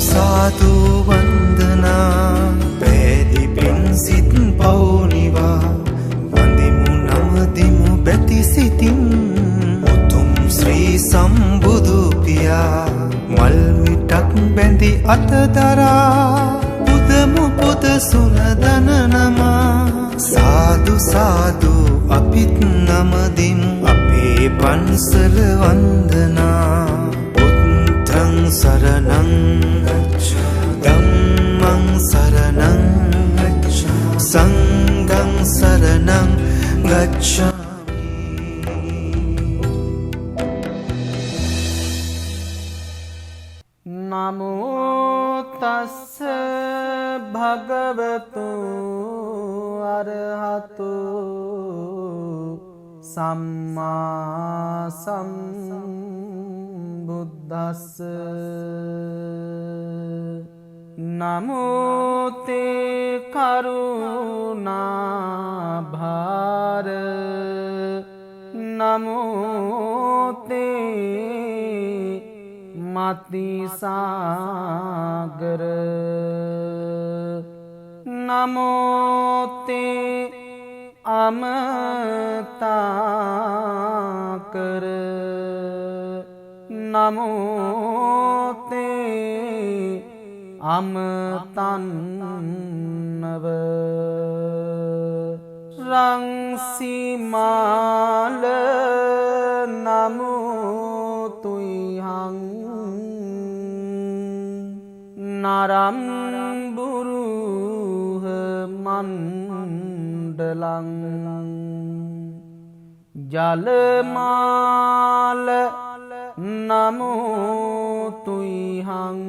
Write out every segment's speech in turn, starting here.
साधु वंदना Paidi pin सित पौनिवा वंदिमु नमदिमु बेति सितिन उतुम श्री संबुदु पिया मल मिटक बेंदी अतदरा बुदमु बुद सुनदन नमा साधु साधु अपित नमदिमु अपे पंसल वंदना बुद्धं शरणं धम्मं शरणं संघं शरणं गच्छामि। नमो तस्स भगवतो अरहतो सम्मा सम्बुद्धस्स। नमो ते करुणा भार नमो ते मति सागर नमो ते अमताकर नमो ते अमतन्नव रंसीमाल नमो तुयहं नरम्बुरुह मंडलं जलमाल नमो तुयहं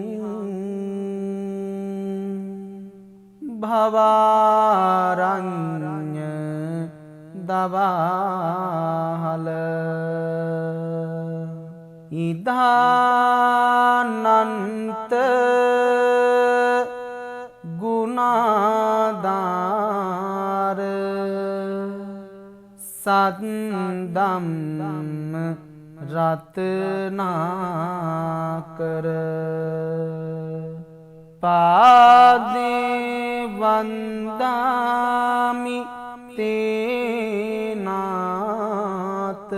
भवारण्य दवाहल इदानन्त गुणादार सदं रत्नाकर पादे वंदामि ते नाथ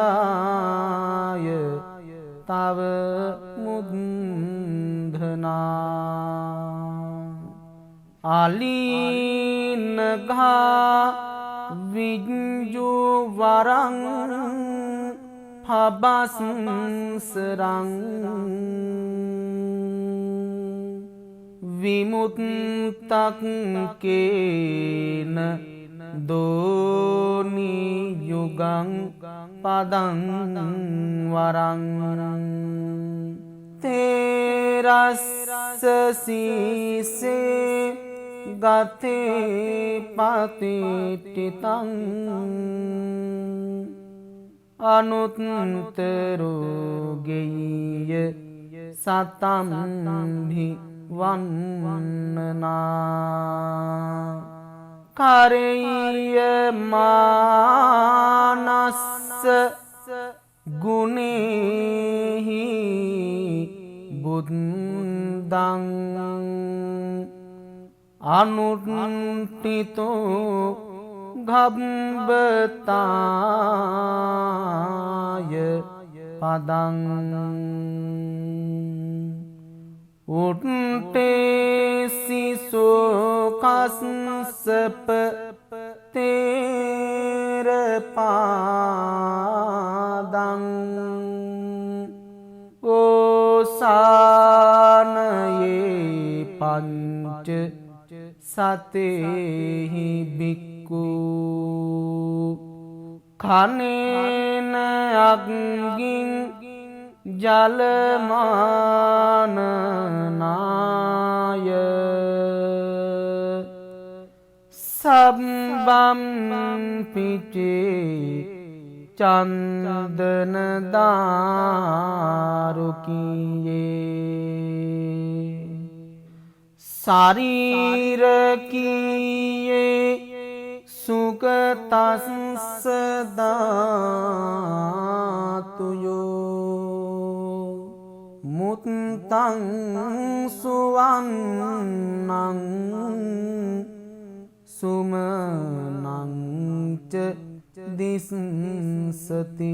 संधाय तव मुद्धना आलीनघा विंजो वरं फबंसरं विमुक्तक केन दोनि युगं पदं वरं तेरस्य शीसे गते पतितं अनुत्तरो गेय सतं भी वन्नना करेय मानस गुणेहि बुद्धं अनुत्थितो घब्बताय पदं उट्टे शिशो कसप तेर पादं ओसानये पंच सतेहि भिक्खु खनेन अग्निं जलमाननाय सब्बं पिचे चंदन दारुकिये शारीर किए सुगतस्सदा तुयो උත්තං සුවන්නං සුමනං ච දිස්සති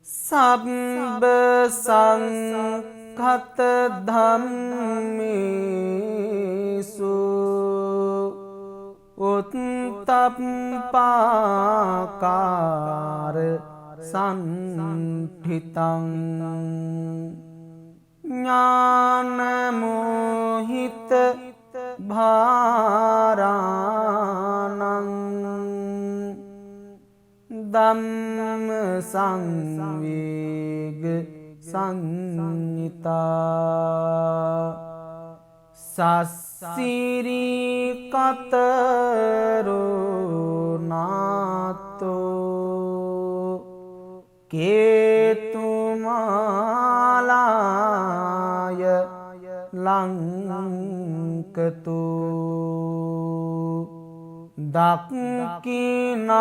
සබ්බ සංඛත ධම්මේසු උත්තප්පාකාර සම්ඨිතං ඥානමෝහිත භාරාණං ධම්ම සංවේග සංඤිතා සස්සිරි කතරෝ නාතෝ කේතුමාලාය ලංකතු දක්ඛිනාවන්ත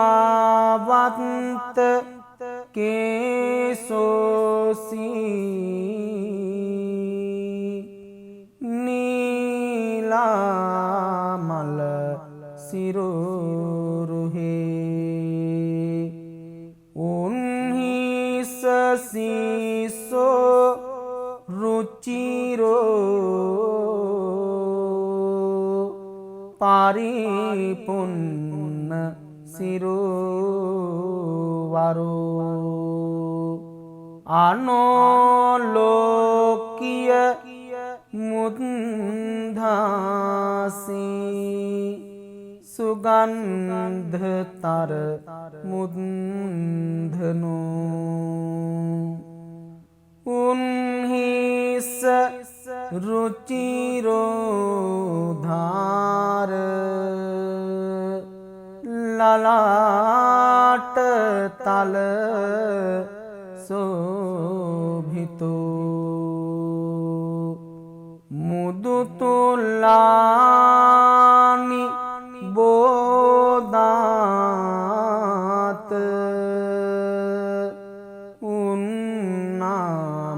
කේසෝසී නීලාමල සිරුරුහේ උන්හිස සීසෝ රුචිරෝ පරිපුන්න සිරුවරෝ අනෝලෝකිය මුද්ධාසී සුගන්ධතර මුද්ධනෝ උන්හිස රුචිරෝධාර ලලාට තල සෝභිතෝ මුදුතුලානි බෝධාත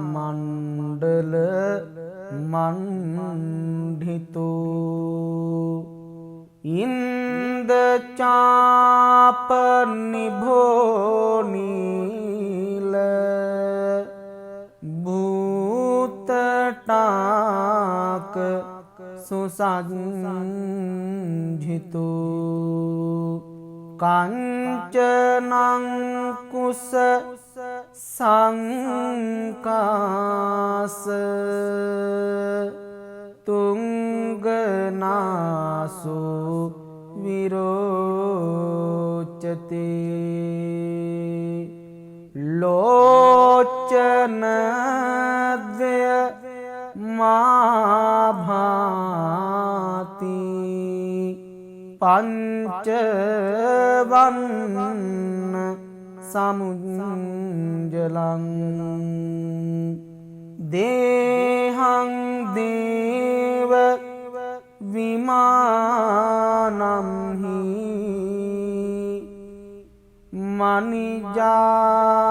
උන්නාමණ්ඩල මණ්ඩිතෝ ඉන්ද චාප නිභෝනීල භූතටාක සුසංජිතෝ කංචනං කුස සංකාස තුංගනාසු විරෝචති ලෝචනද්වය මාභාති පංචවන්න සමුංජලං දේහං දේව විමානම්හි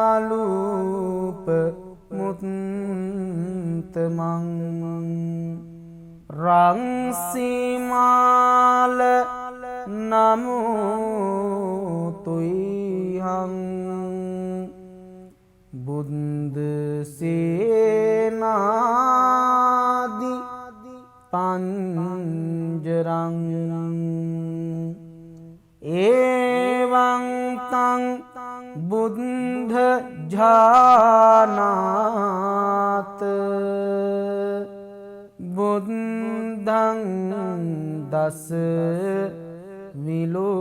මනිජාලූප මුත්තමං රංසිමාල නමුතුයිහං බුද්ධ සේනාදි පංජරං එවං තං බුද්ධ ජානාත බුද්ධං දස විලෝචනං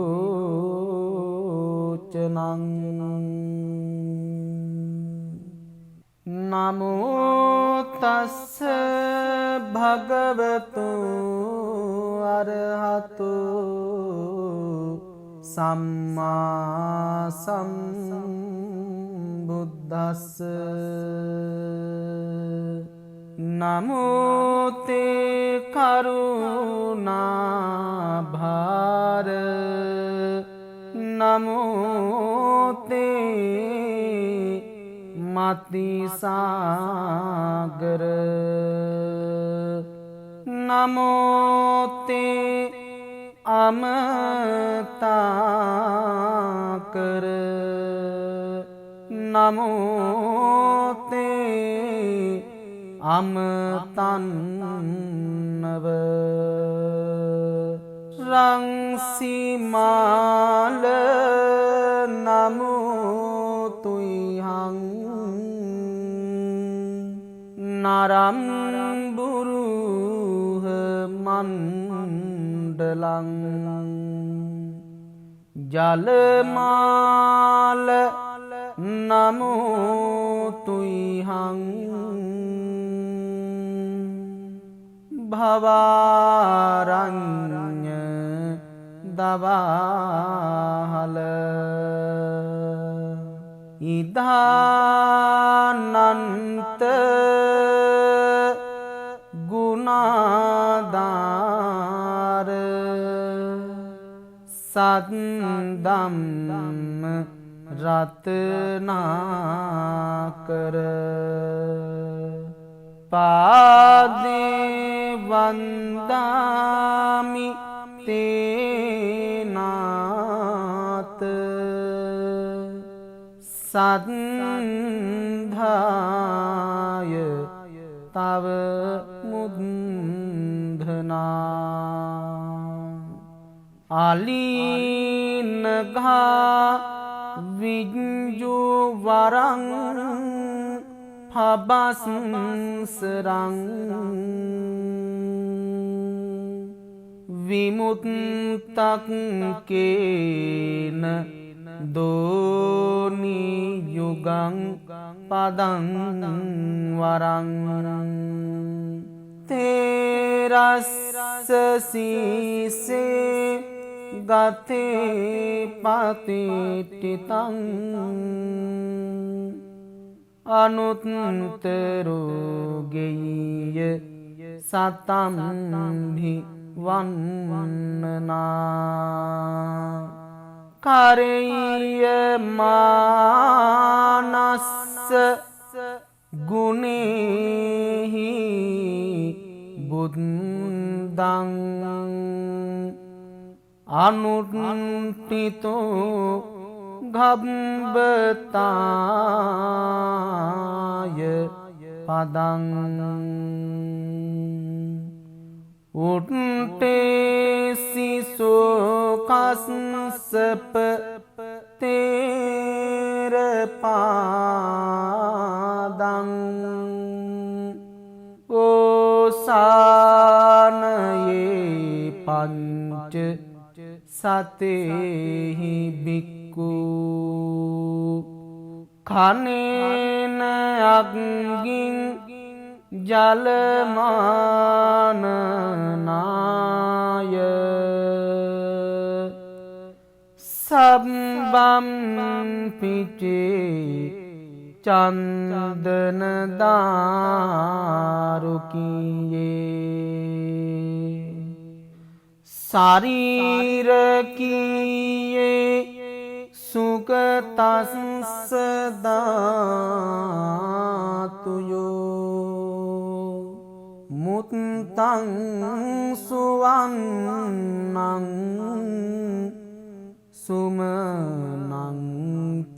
නමෝ තස්ස භගවතු අරහතු සම්මා සම්බුද්දස්ස නමෝ තේ කරුණා භාර නමෝ තේ මතිසාගර නමෝතේ අමතාකර නමෝතේ අමතන්නව රංසිමාල නමුතුයිහං නරම්බුරුහ මණ්ඩලං ජලමාල නමුතුයිහං භවාරඤ්ඤ දවාහල ඉදානන්ත ගුණාදාර සද්දම්ම රත්නාකර පාදේ වන්දාමි තේනාත සද්ධාය තව මුද්ධනා අලීනඝා විඤ්ජු වරං පබස්සරං විමුත්තක්කේන දෝනි යුගං පදං වරං තේරස්ස සීසේ ගතේ පතිටිතං අනුත්තරෝගෙය සතම්හි වන්නනා කරෙය මානස්ස ගුණෙහි බුද්දං අනුත්තිතෝ ගබ්බතාය පදං උට්ටේසිසෝකස්සප තේරපාදං ඕසානයේ පංච සතේහි බික්කු කනේන අග්ගින් ජලමානනාය සබ්බම් පිචේ චන්දන දාරුකියේ ශරීරකීයේ සුගතස්ස ධාතුයෝ මුත්තං සුවන්නං සුමනං ච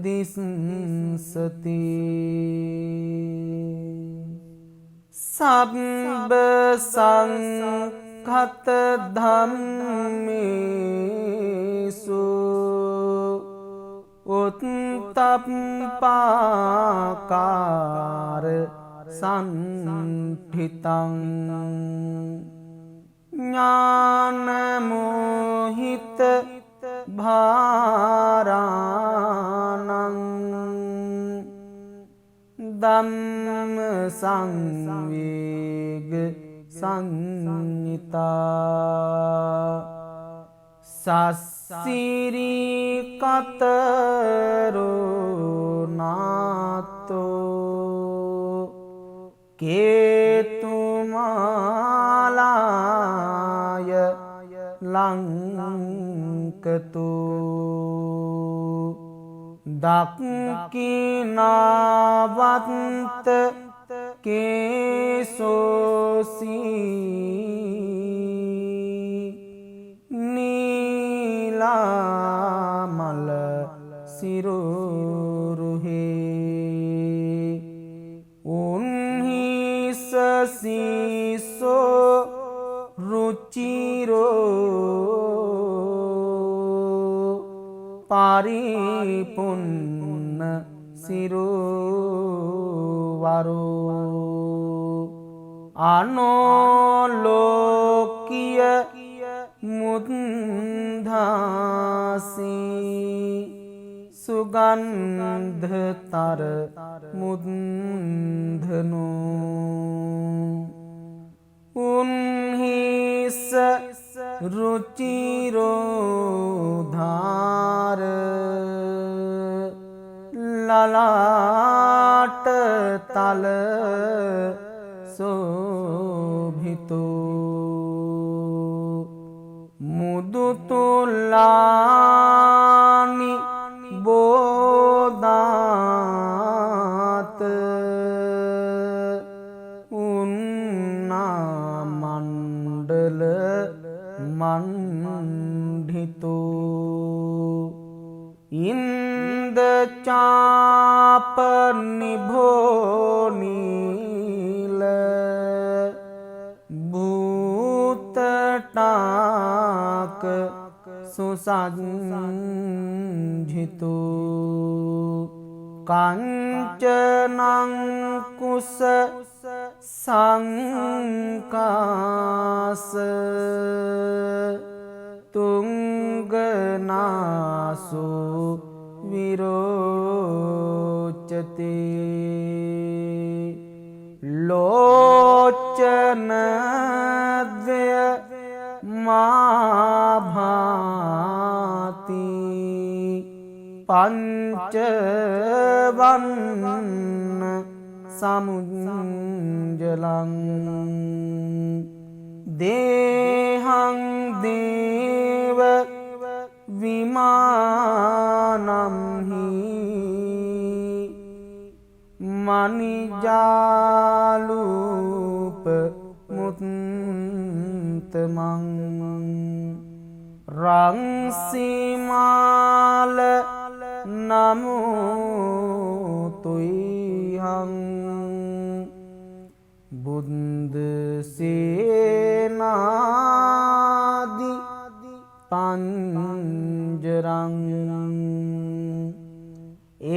දිස්සති සබ්බ සංඛත ධම්මේසු උත්තප්පාකාර සම්ඨිතං ඥානමෝහිත භාරාණං ධම්ම සංවේග සංඤිතා සස්සිරි කතරෝ නාතෝ කේතුමාලාය ලංකතු දක්කිනාවත්ත කේසෝසී නීලාමල සිරුරුහේ උන්හිසසීසෝ රුචිරෝ පරිපුන්න සිරුවරෝ අනෝලෝකිය මුද්දාසී සුගන්ධතර මුද්දනෝ උන්හිස රුචිරෝධාර ලලාට තල සෝභිතෝ මුදුතුලානි බෝධාත උන්නාමණ්ඩල මණ්ඩිතෝ ඉන්දචාප නිභෝනීල භූතටාක සුසංජිතු කංචනංකුස සංකාස තුංගනාසු විරෝචති ලෝචනද්වය මාභාති පංචවන්න සමුජලං දේහං දේව විමානම්හි මනිජාලූප මුත්තමං රංසිමාල නමුතුයිහං බුද්ධ සේනාදි පංජරං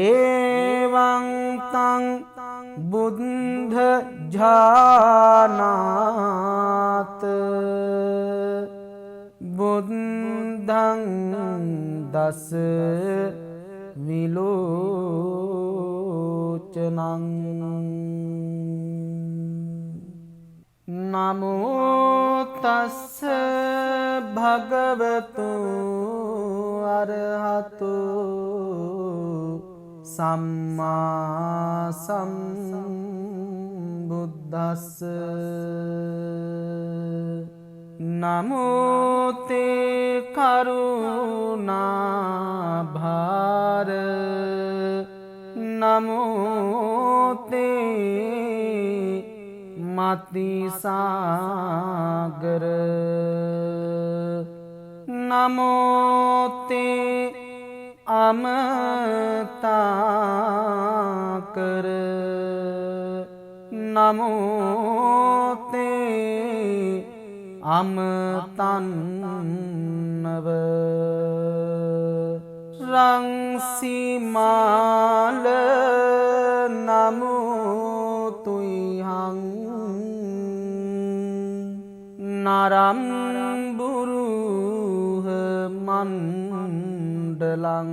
ඒවං තං බුද්ධ ජානාත බුද්ධං දස විලෝචනං නමෝ තස්ස භගවතු අරහතු සම්මා සම්බුද්දස්ස නමෝ තේ කරුණා භාර නමෝ තේ මතිසාගර නමෝතේ අමතාකර නමෝතේ අමතන්නව රංසිමාල නමුතුයිහං නරම්බුරුහ මණ්ඩලං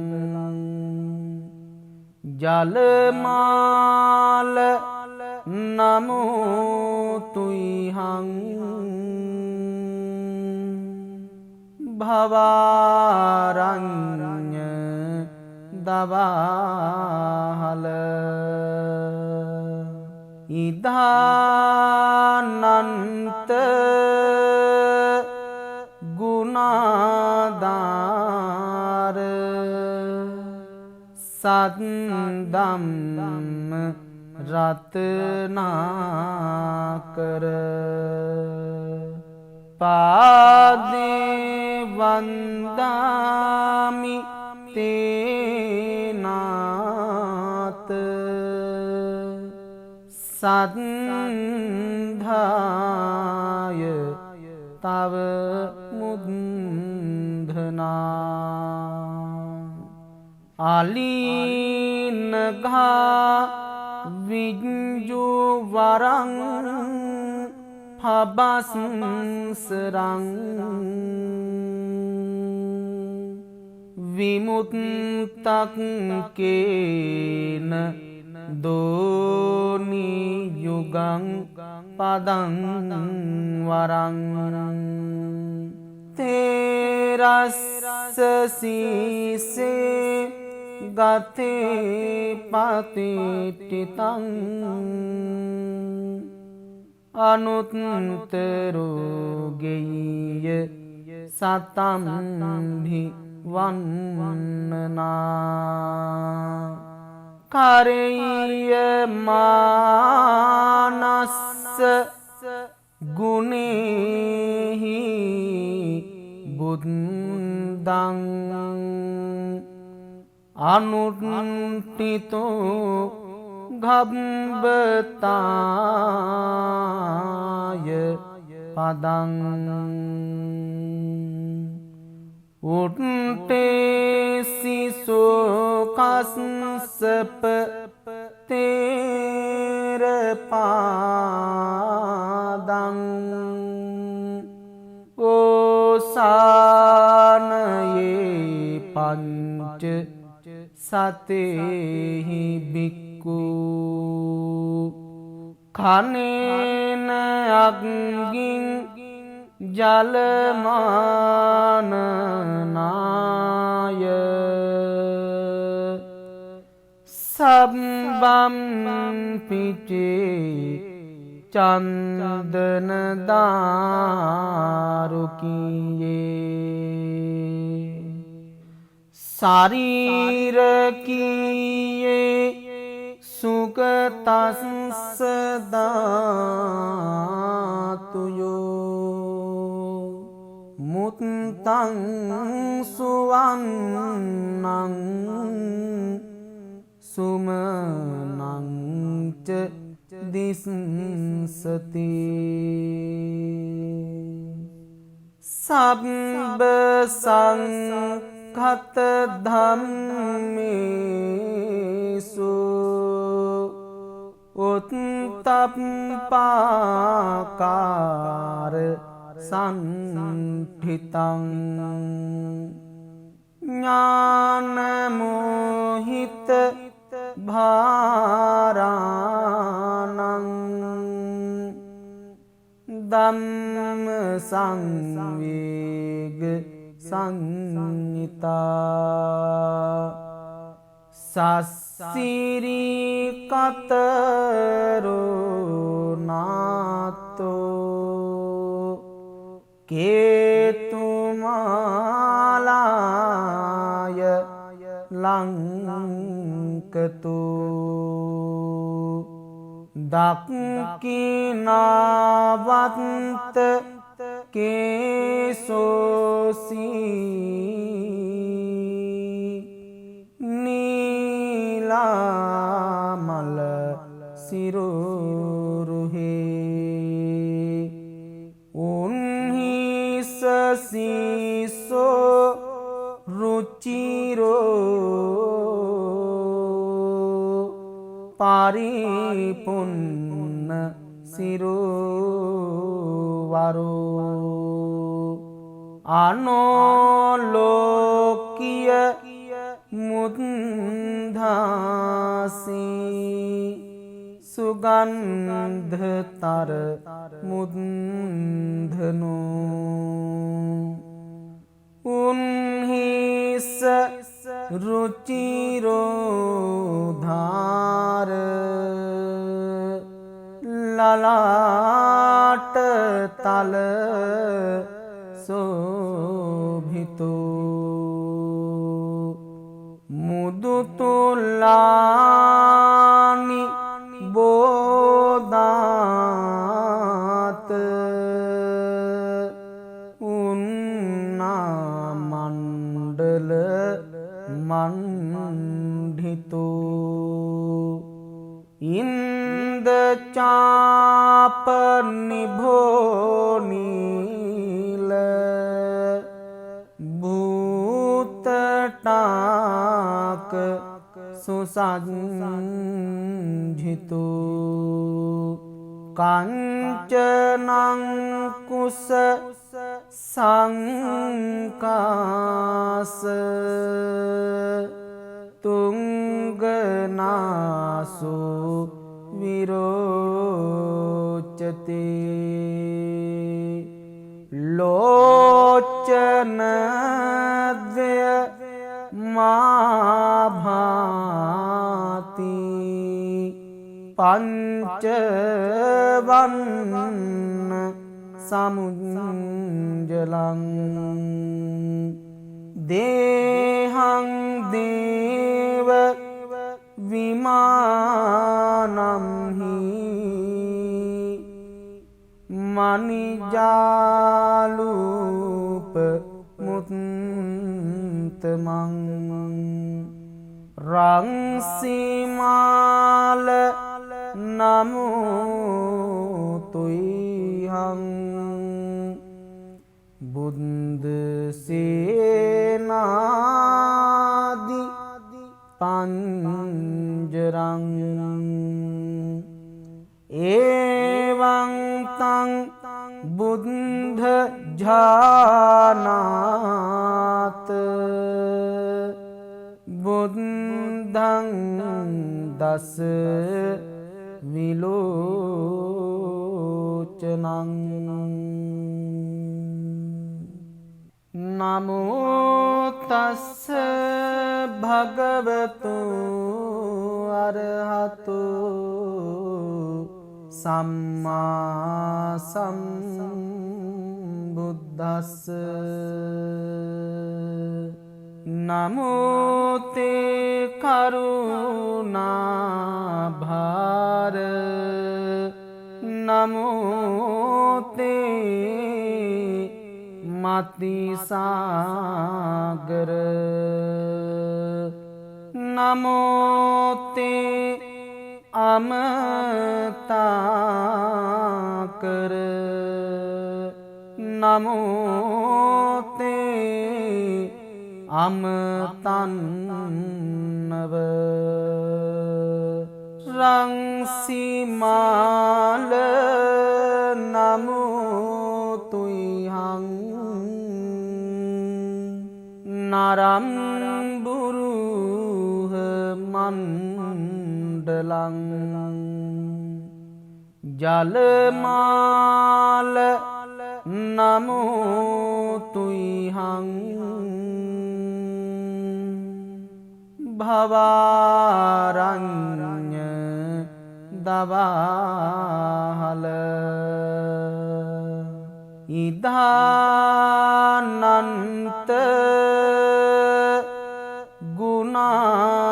ජලමාල නමුතුයිහං භවාරඤ්ඤ දවාහල ඉදානන්ත ගුණාදාර සද්දම් රත්නාකර පාදේ වන්දාමි තේනාත සද්ධාය තව මුද්ධනා අලීනඝා විජ්ජු වරං පබස්සරං විමුත්තක්කේන දෝනි යුගං පදං වරං තේරස්ස සීසේ ගතේ පතිටිතං අනුත්තරෝගෙය සතම්හි වන්නනා කරෙය මානස්ස ගුණෙහි බුද්දං අනුත්තිතෝ ගබ්බතාය පදං උට්ටේසිසෝකස්සප තේරපාදං ඕසානයේ පංච සතේහි බික්කු කනේන අග්ගින් ජලමානනාය සබ්බම් පිචේ චන්දන දාරුකියේ ශරීරකීයේ සුගතස්ස ධාතුයෝ මුත්තං සුවන්නං සුමනං ච දිස්සති සබ්බ සංඛත ධම්මේසු උත්තප්පාකාර සම්ඨිතං ඥානමෝහිත භාරාණං ධම්ම සංවේග සංහිතා සස්සිරි කතරෝ නාතෝ කේතුමාලාය ලංකතු දක්ඛිනාවන්ත කේසෝසී නීලාමල සිරුරුහේ උන්හිසසීසෝ රුචිරෝ පරිපුන්න සිරුවරෝ අනෝලෝකිය මුද්ධාසී සුගන්ධතර මුද්ධනෝ උන්හිස රුචිරෝධාර ලලාට තල සෝභිතෝ මුදුතුල්ලානි බෝධාත උන්නාමණ්ඩල මණ්ඩිතු ඉන්දචාප නිභෝනීල භූතටාක සුසංජිතු කංචනං කුස සංකාස තුංගනාසු විරෝචති ලෝචනද්වය මාභාති පංචවන්න සමුංජලං දේහං දේව විමානම්හි මනිජාලූප මුත්තමං රංසිමාල නමුතුයිහං බුද්දසේනාදි පංජරං ඒවං තං බුද්ධ ජානාත බුද්ධං දස විලෝචනං නමෝ තස්ස භගවතු අරහතු සම්මා සම්බුද්දස්ස නමෝ තේ කරුණා භාර නමෝ තේ මතිසාගර නමෝතේ අමතාකර නමෝතේ අමතන්නව රංසිමාල නමුතුයිහං නරම්බුරුහ මණ්ඩලං ජලමාල නමුතුයිහං භවාරඤ්ඤ දවාහල ඉදානන්ත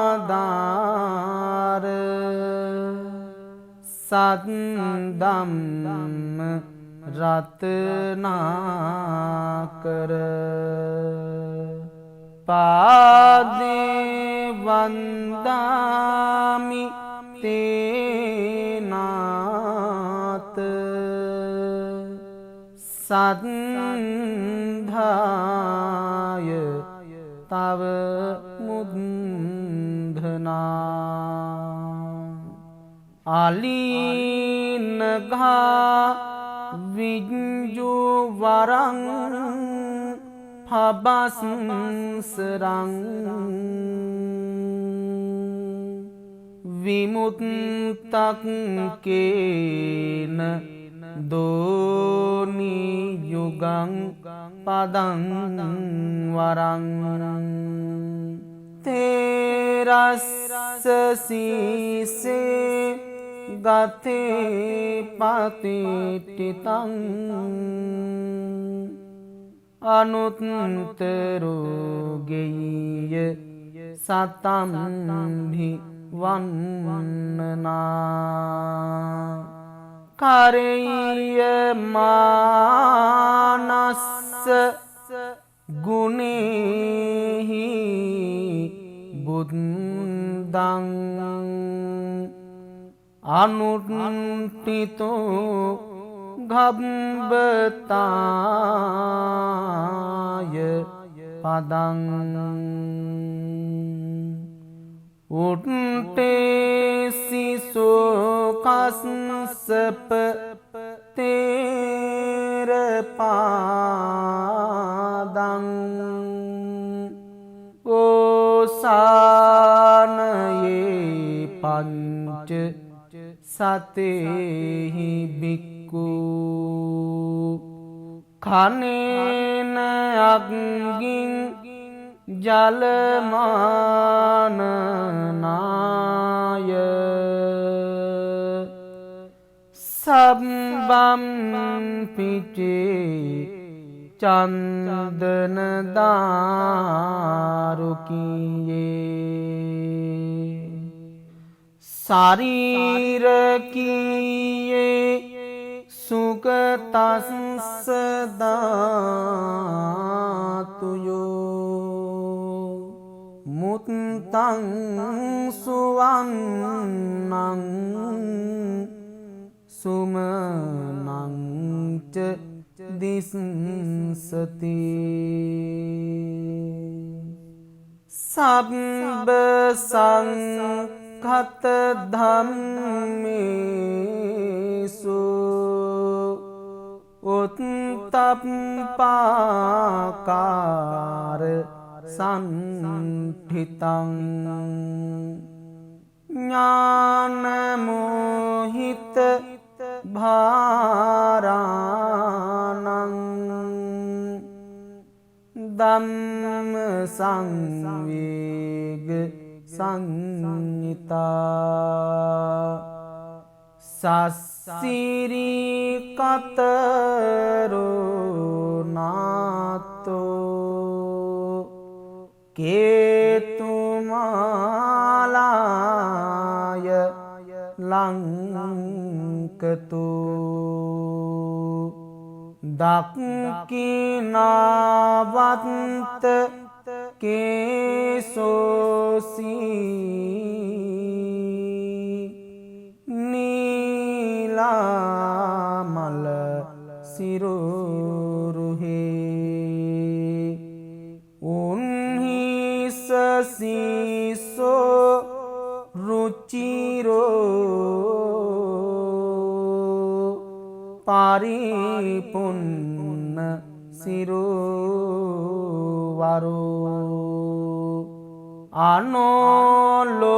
ගුණාදාර සද්දම්ම රත්නාකර පාදේ වන්දාමි තේනාත සද්ධාය තව මුද්ධනා අලීනඝා විඤ්ජු වරං පබස්සරං විමුත්තක්කේන දෝනි යුගං පදං වරං තේරස්ස සීසේ ගතේ පතිටිතං අනුත්තරෝ ගෙය්‍ය සතම්හි වන්නනා කරෙය්‍ය මානස්ස ගුණේහි බුද්ධං අනුත්ථිතෝ ගබ්බතාය පදං උට්ඨේසි සෝකස්සප තේර පාදං ඕසානයේ පංච සතේහි බික්ඛු කනේන අග්ගින් ජලමානනාය සබ්බම් පිචේ චන්දන දාරුකියේ ශරීරකියේ සුගතස්ස ධාතුයෝ මුත්තං සුවන්නං සුමනං ච දිස්සති සබ්බ සංඛත ධම්මේසු උත්තප්පාකාර සම්ඨිතං ඥානමෝහිත භාරාණං ධම්ම සංවේග සංඤිතා සස්සිරි කතරෝ නාතෝ කේතුමාලාය ලංකතු දක්ඛිනාවන්ත කේසෝසී නීලාමල සිරුරුහේ උන්හිසසීසෝ රුචිරෝ පරිපුන්න සිරුවරෝ අනෝලෝකිය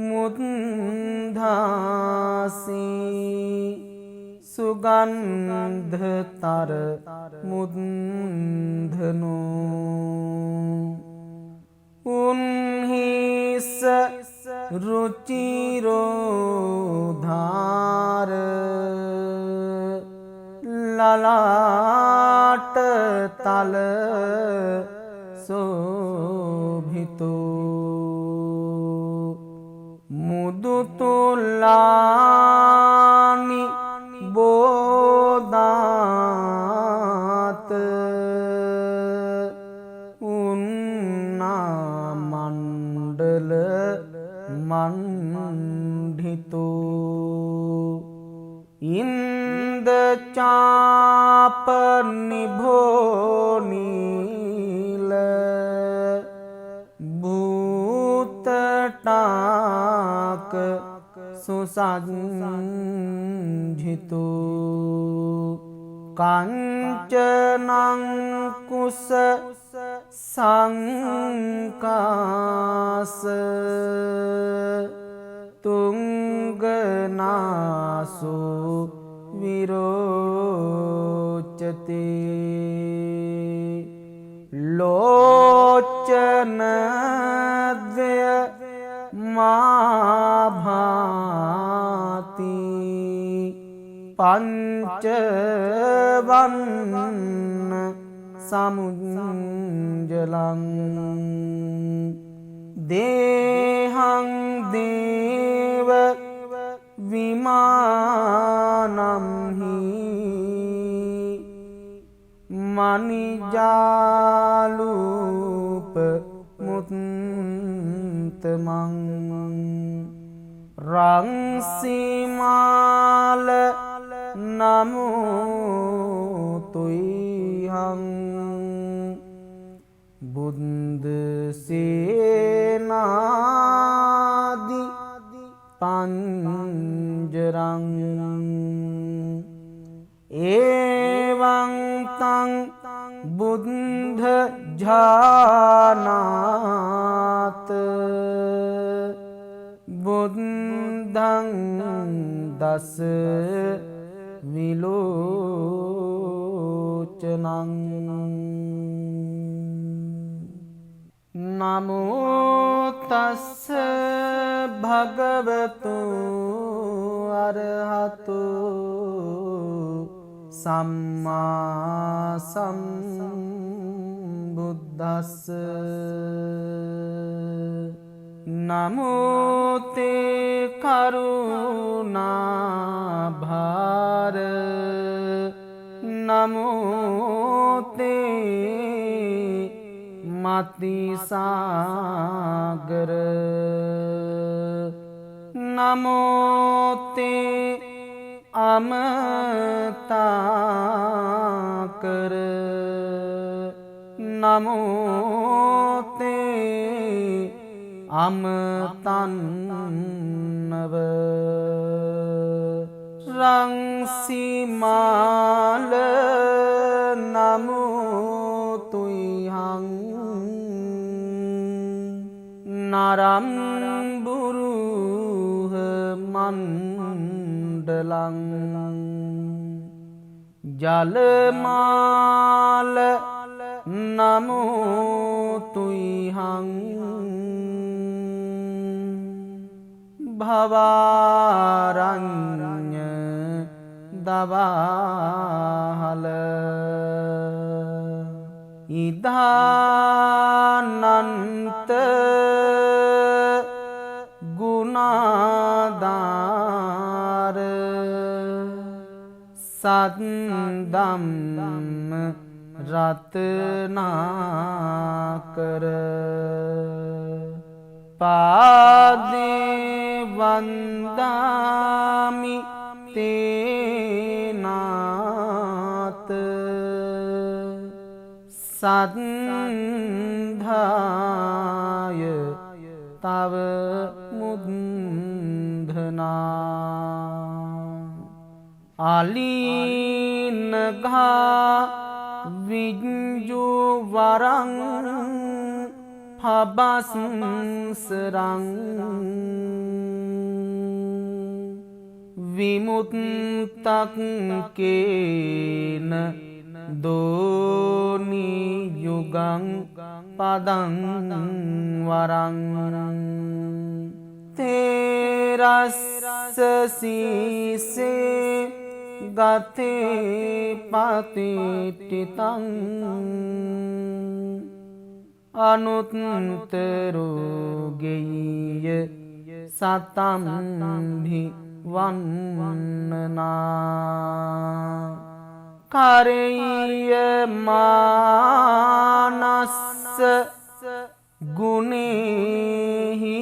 මුද්ධාසී සුගන්ධතර මුද්ධනෝ උන්හිස රුචිරෝධාර ලලාට තල සෝභිතෝ මුදුතුලානි බෝධාත උන්නාමණ්ඩල මණ්ඩිතෝ ඉන්දචාප නිභෝනීල භූතටාක සුසංජිතු කංචනං කුස සංකාස තුංගනාසු විරෝචති ලෝචනද්වය මාභාති පංචවන්න සමුංජලං දේහං දේව විමානම්හි මනිජාලූප මුත්තමං රංසිමාල නමුතුයිහං බුද්ධ සේනාදි පංජරං එවං තං බුද්ධ ජානාත බුද්ධං දස විලෝචනං නමෝ තස්ස භගවතු අරහතු සම්මා සම්බුද්දස්ස නමෝ තේ කරුණා භාර නමෝ තේ මති සාගර නමෝ තේ අමතාකර නමෝ තේ අමතන්නව රංසිමාල නමුතුයිහං නරම්බුරුහ මණ්ඩලං ජලමාල නමුතුයිහං භවාරඤ්ඤ දවාහල ඉදානන්ත ගුණාදාර සද්දම්ම රත්නාකර පාදේ වන්දාමි තේනාත සද්ධාය තව මුද්ධනා අලීනඝා විඤ්ජු වරං පබස්සරං විමුත්තක්කේන දෝනි යුගං පදං වරං තේරස්ස සීසේ ගතේ පතිටිතං අනුත්තරෝගෙය සතම්හි වන්නනා කරෙය මානස්ස ගුණෙහි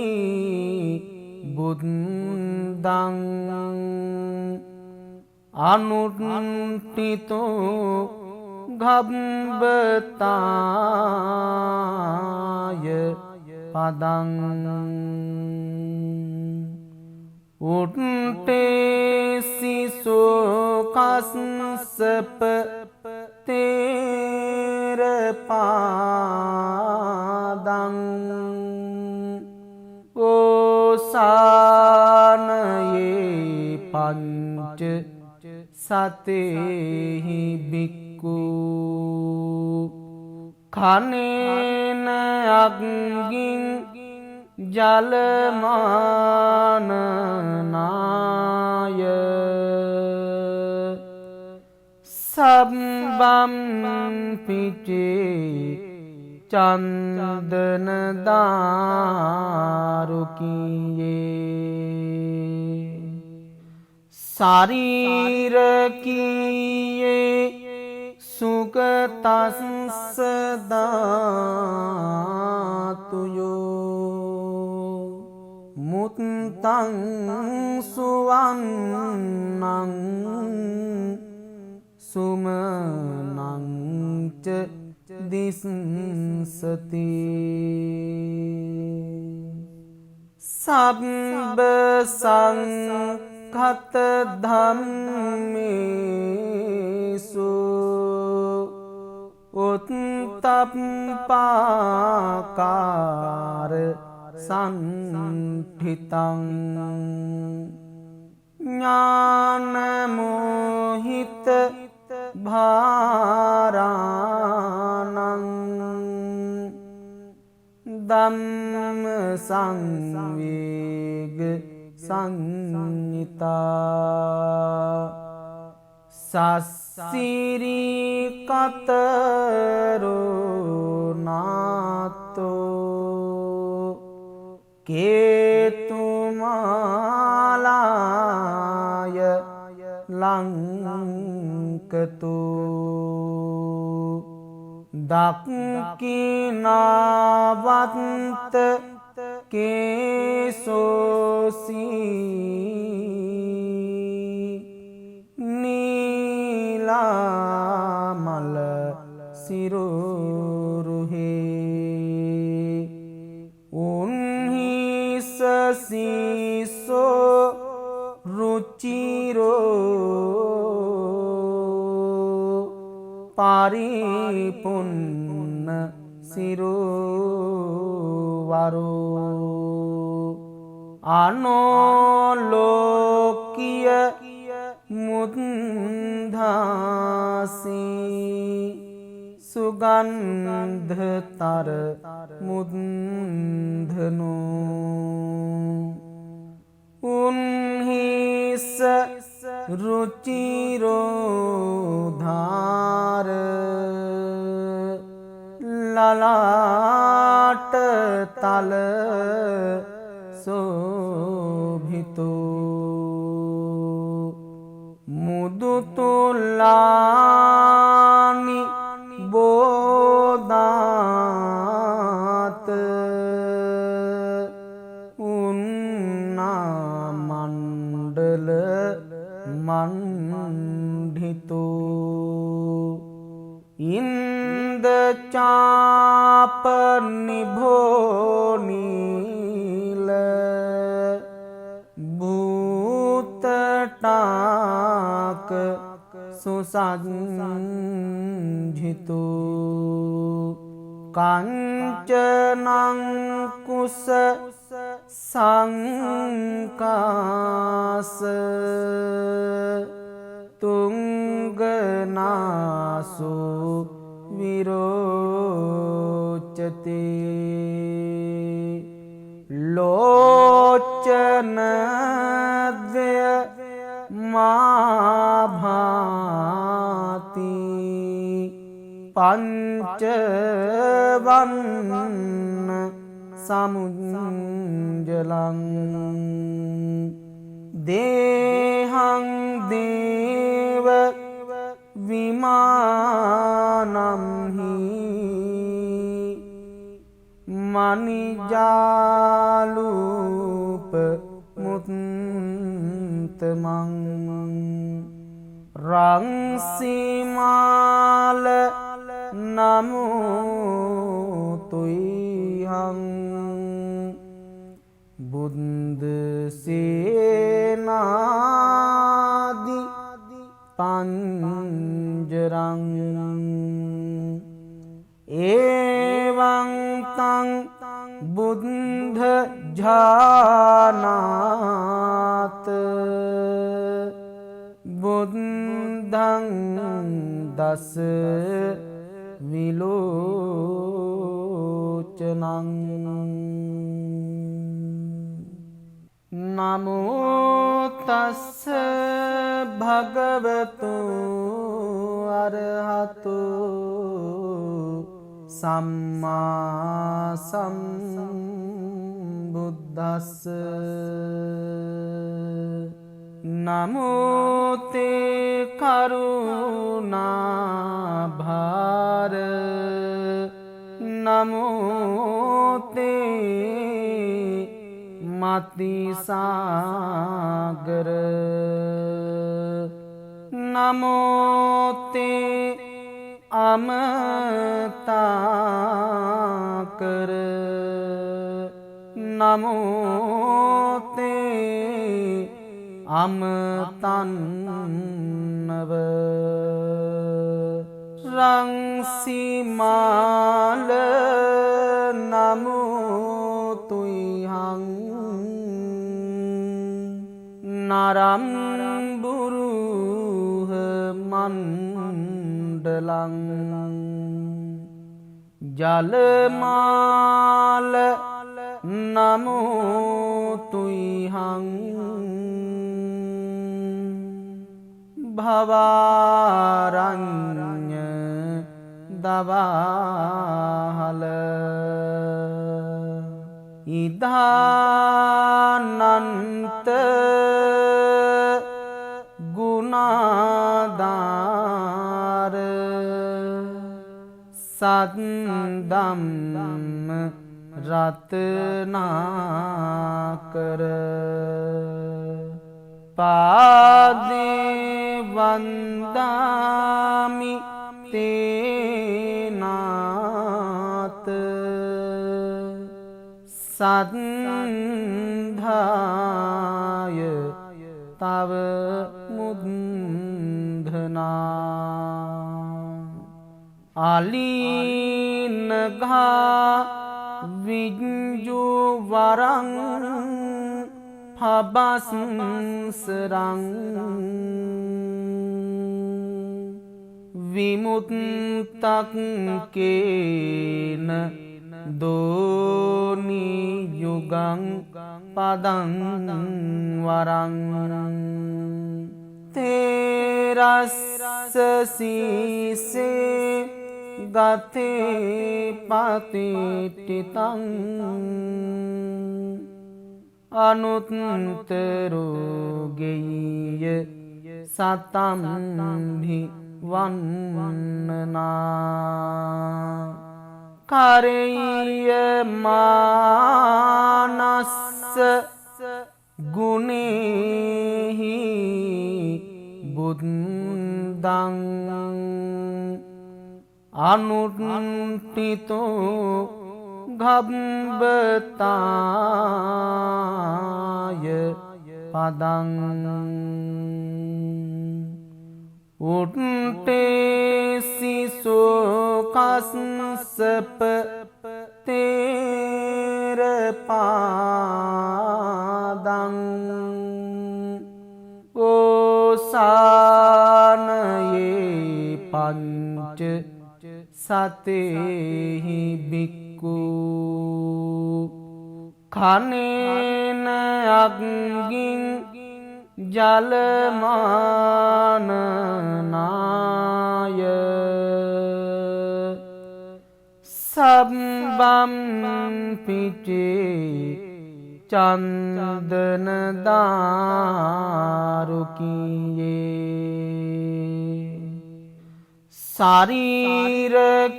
බුද්දං අනුත්තිතෝ ගබ්බතාය පදං උට්ටේසි සෝකස්සප තේර පාදං ඕසානයේ පංච සතේහි බික්කු කනේන අග්ගින් ජලමානනාය සබ්බම් පිචේ චන්දන දාරුකියේ ශරීරකියේ සුගතස්ස ධාතුයෝ මුත්තං සුවන්නං සුමනං ච දිස්සති සබ්බ සංඛත ධම්මේසු උත්තප්පාකාර සංඨිතං ඥානමෝහිත භාරාණං ධම්ම සංවේග සංඤිතා සස්සිරි කතරෝ නාතෝ කේතුමාලාය ලංකතු දක්ඛිනාවන්ත කේසෝසී නීලාමල සිරුරුහේ උන්හිස සීසෝ රුචිරෝ පරිපුන්න සිරුවරෝ අනෝලෝකිය මුද්ධාසී සුගන්ධතර මුද්ධනෝ උන්හිස රුචිරෝධාර ලලාට තල සෝභිතෝ මුදුතුලානි බෝධාත උන්නාමණ්ඩල මණ්ඩිතෝ ඉන්දචාප නිභෝනීල භූතටාක සුසංජිතෝ කංචනං කුස සංකාස තුංගනාසු විරෝචති ලෝචනද්වය මාභාති පංචවන්න සමුංජලං දේහං දේව විමානම්හි මනිජාලූප මුත්තමං රංසිමාල නමුතුයිහං බුද්ධ සේනාදි පංජරං එවං තං බුද්ධ ජානාත බුද්ධං දස විලෝචනං නමෝ තස්ස භගවතු අරහතු සම්මා සම්බුද්දස්ස නමෝ තේ කරුණා භාර නමෝ තේ මති සාගර නමෝ තේ අමතාකර නමෝ තේ අමතන්නව රංසිමාල නමුතුයිහං නරම්බුරුහ මණ්ඩලං ජලමාල නමුතුයිහං භවාරඤ්ඤ දවාහල ඉදානන්ත ගුණාදාර සද්දම්ම රත්නාකර පාදේ වන්දාමි තේනාත සද්ධාය තව මුද්ධනා අලීනඝා විඤ්ජු වරං පබස්සරං විමුත්තක්කේන දෝනි යුගං පදං වරං තේරස්ස සීසේ ගතේ පතිටිතං අනුත්තරෝගෙය සතම්හි වන්නනා කරෙය මානස්ස ගුණෙහි බුද්දං අනුත්තිතෝ ගබ්බතාය පදං උට්ටේසිසෝකස්සප තේරපාදං ඕසානයේ පංච සතේහි බික්කු කනේන අග්ගින් ජලමානනාය සබ්බම් පිචේ චන්දන දාරුකියේ ශරීරකියේ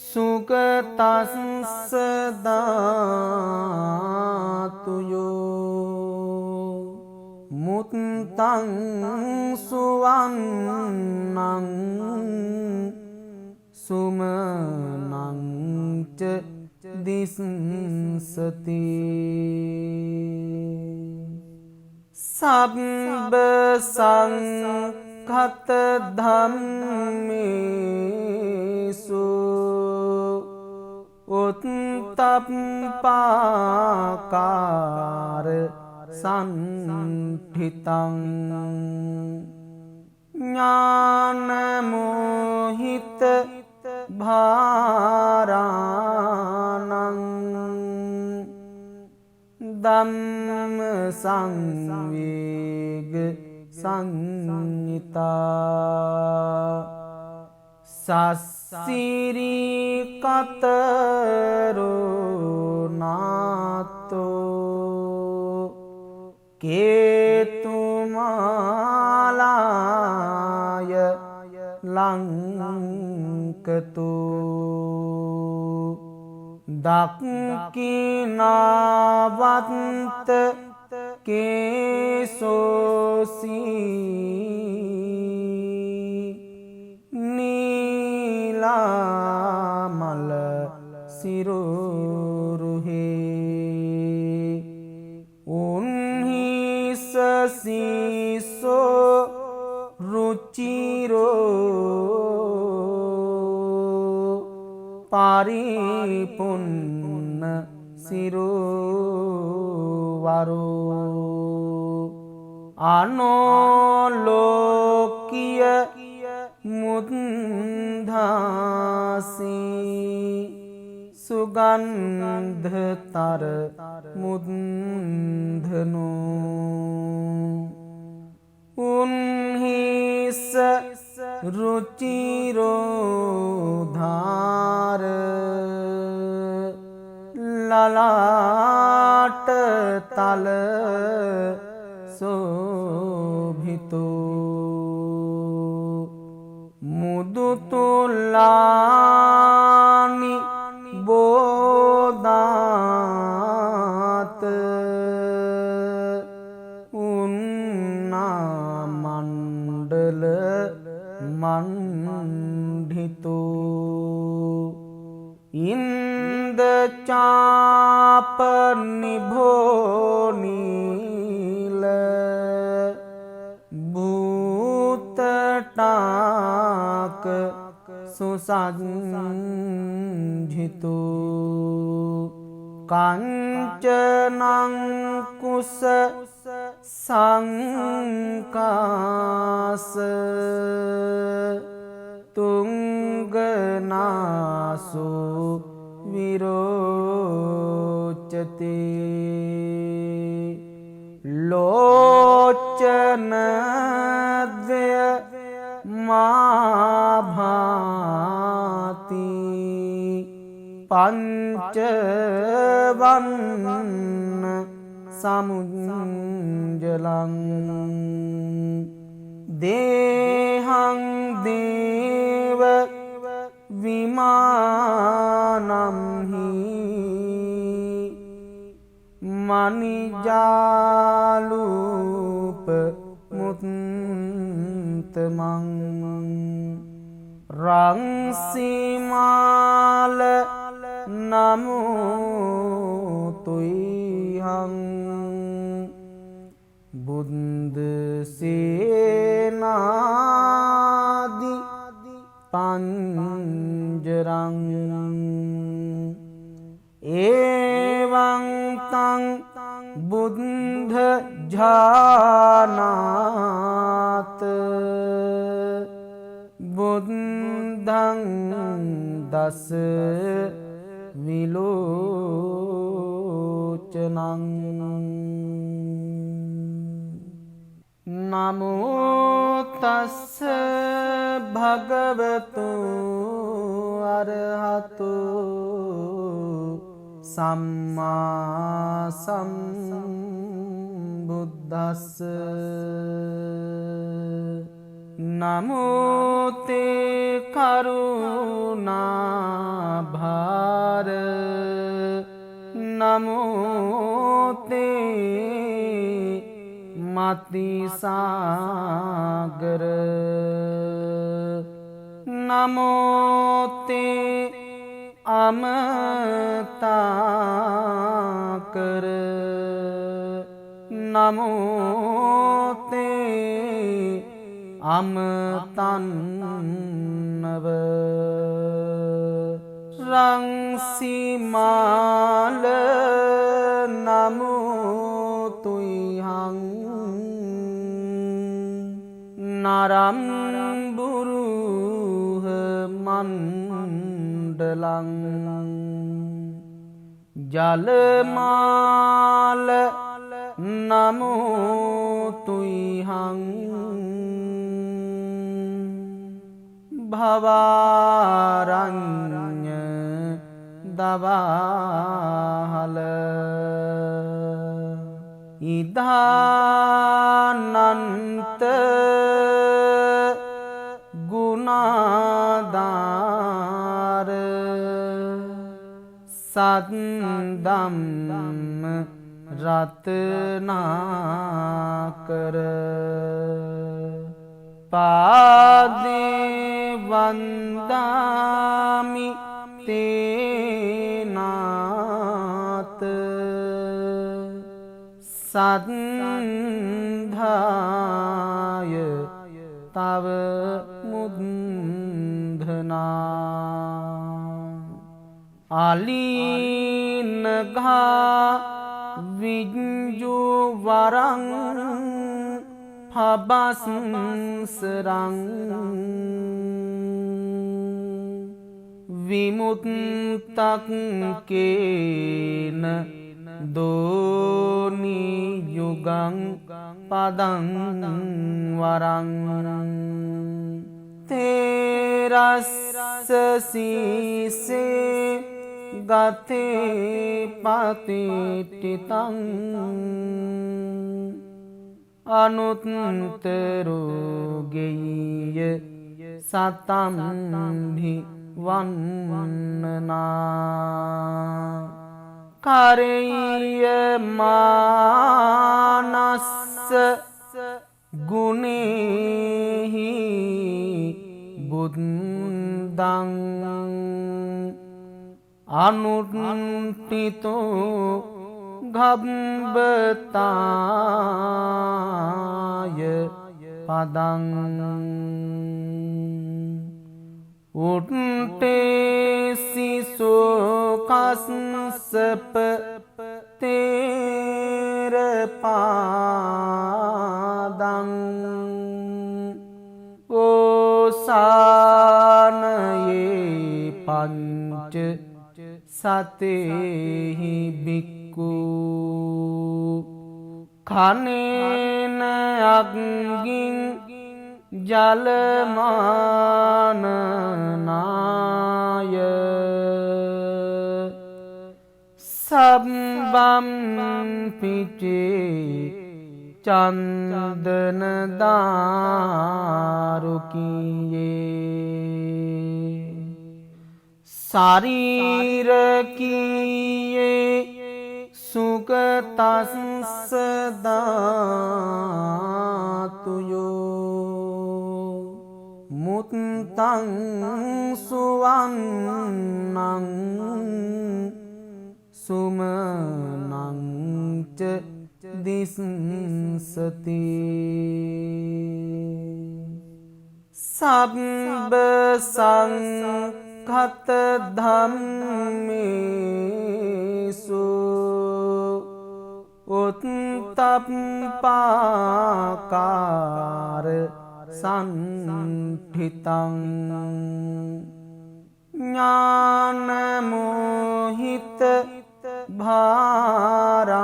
සුකතස්ස ධාතුයෝ මුත්තං සුවන්නං සුමනං ච දිස්සති සබ්බ සංඛත ධම්මේසු උත්තප්පාකාර සම්ඨිතං ඥානමෝහිත භාරාණං ධම්ම සංවේග සංහිතා සස්සිරි කතරෝ නාතෝ කේතුමාලාය ලංකතු දක්ඛිනාවන්ත කේසෝසී නීලාමල සිරුරුහේ උන්හිස සීසෝ රුචිරෝ පරිපුන්න සිරුවරෝ අනෝලෝකිය මුද්ධාසී සුගන්ධතර මුද්ධනෝ උන්හිස රුචිරෝධාර ලලාට තල සෝභිතෝ මුදුතුලානි බෝධාත උන්නාමණ්ඩල මණ්ඩිතෝ ඉන්දචාප නිභෝනීල භූතටාක සුසංජිතු කංචනං කුස සංකාස තුංගනාසු විරෝචති ලෝචනද්වය මාභාති පංචවන්න සමුංජලං දේහං දේව විමානම්හි මනිජාලූප මුත්තමං රංසිමාල නමුතුයිහං බුද්ධ සේනාදි පංජරං එවං තං බුද්ධ ජානාත බුද්ධං දස විලෝචනං නමෝ තස්ස භගවතු අරහතු සම්මා සම්බුද්දස්ස නමෝ තේ කරුණා භාර නමෝ තේ මතිසාගර නමෝතේ අමතාකර නමෝතේ අමතන්නව රංසිමාල නමුතුයිහං නරම්බුරුහ මණ්ඩලං ජලමාල නමෝ තුයිහං භවාරඤ්ඤ දවාහල ඉදානන්ත ගුණාදාර සද්දම් රත්නාකර පාදේ වන්දාමි තේනාත සද්ධාය තව මුද්ධනා අලීනඝා විඤ්ජු වරං පබස්සරං විමුත්තක් කේන දෝනි යුගං පදං වරං තේරස්ස සීසේ ගතේ පතිටිතං අනුත්තරෝගෙය සතම්හි වන්නනා කරෙය මානස්ස ගුණෙහි බුද්දං අනුත්තිතෝ ගබ්බතාය පදං උට්ටේසිසෝ කස්සප තේර පාදං ඕසානයේ පංච සතේහි බික්කු කනේන අග්ගින් ජලමානනාය සබ්බම් පිචේ චන්දන දාරුකියේ ශරීරකියේ සුගතස්ස ධාතුයෝ මුත්තං සුවන්නං සුමනං ච දිස්සති සබ්බ සංඛත ධම්මේසු උත්තප්පාකාර සම්ඨිතං ඥානමෝහිත භාරාණං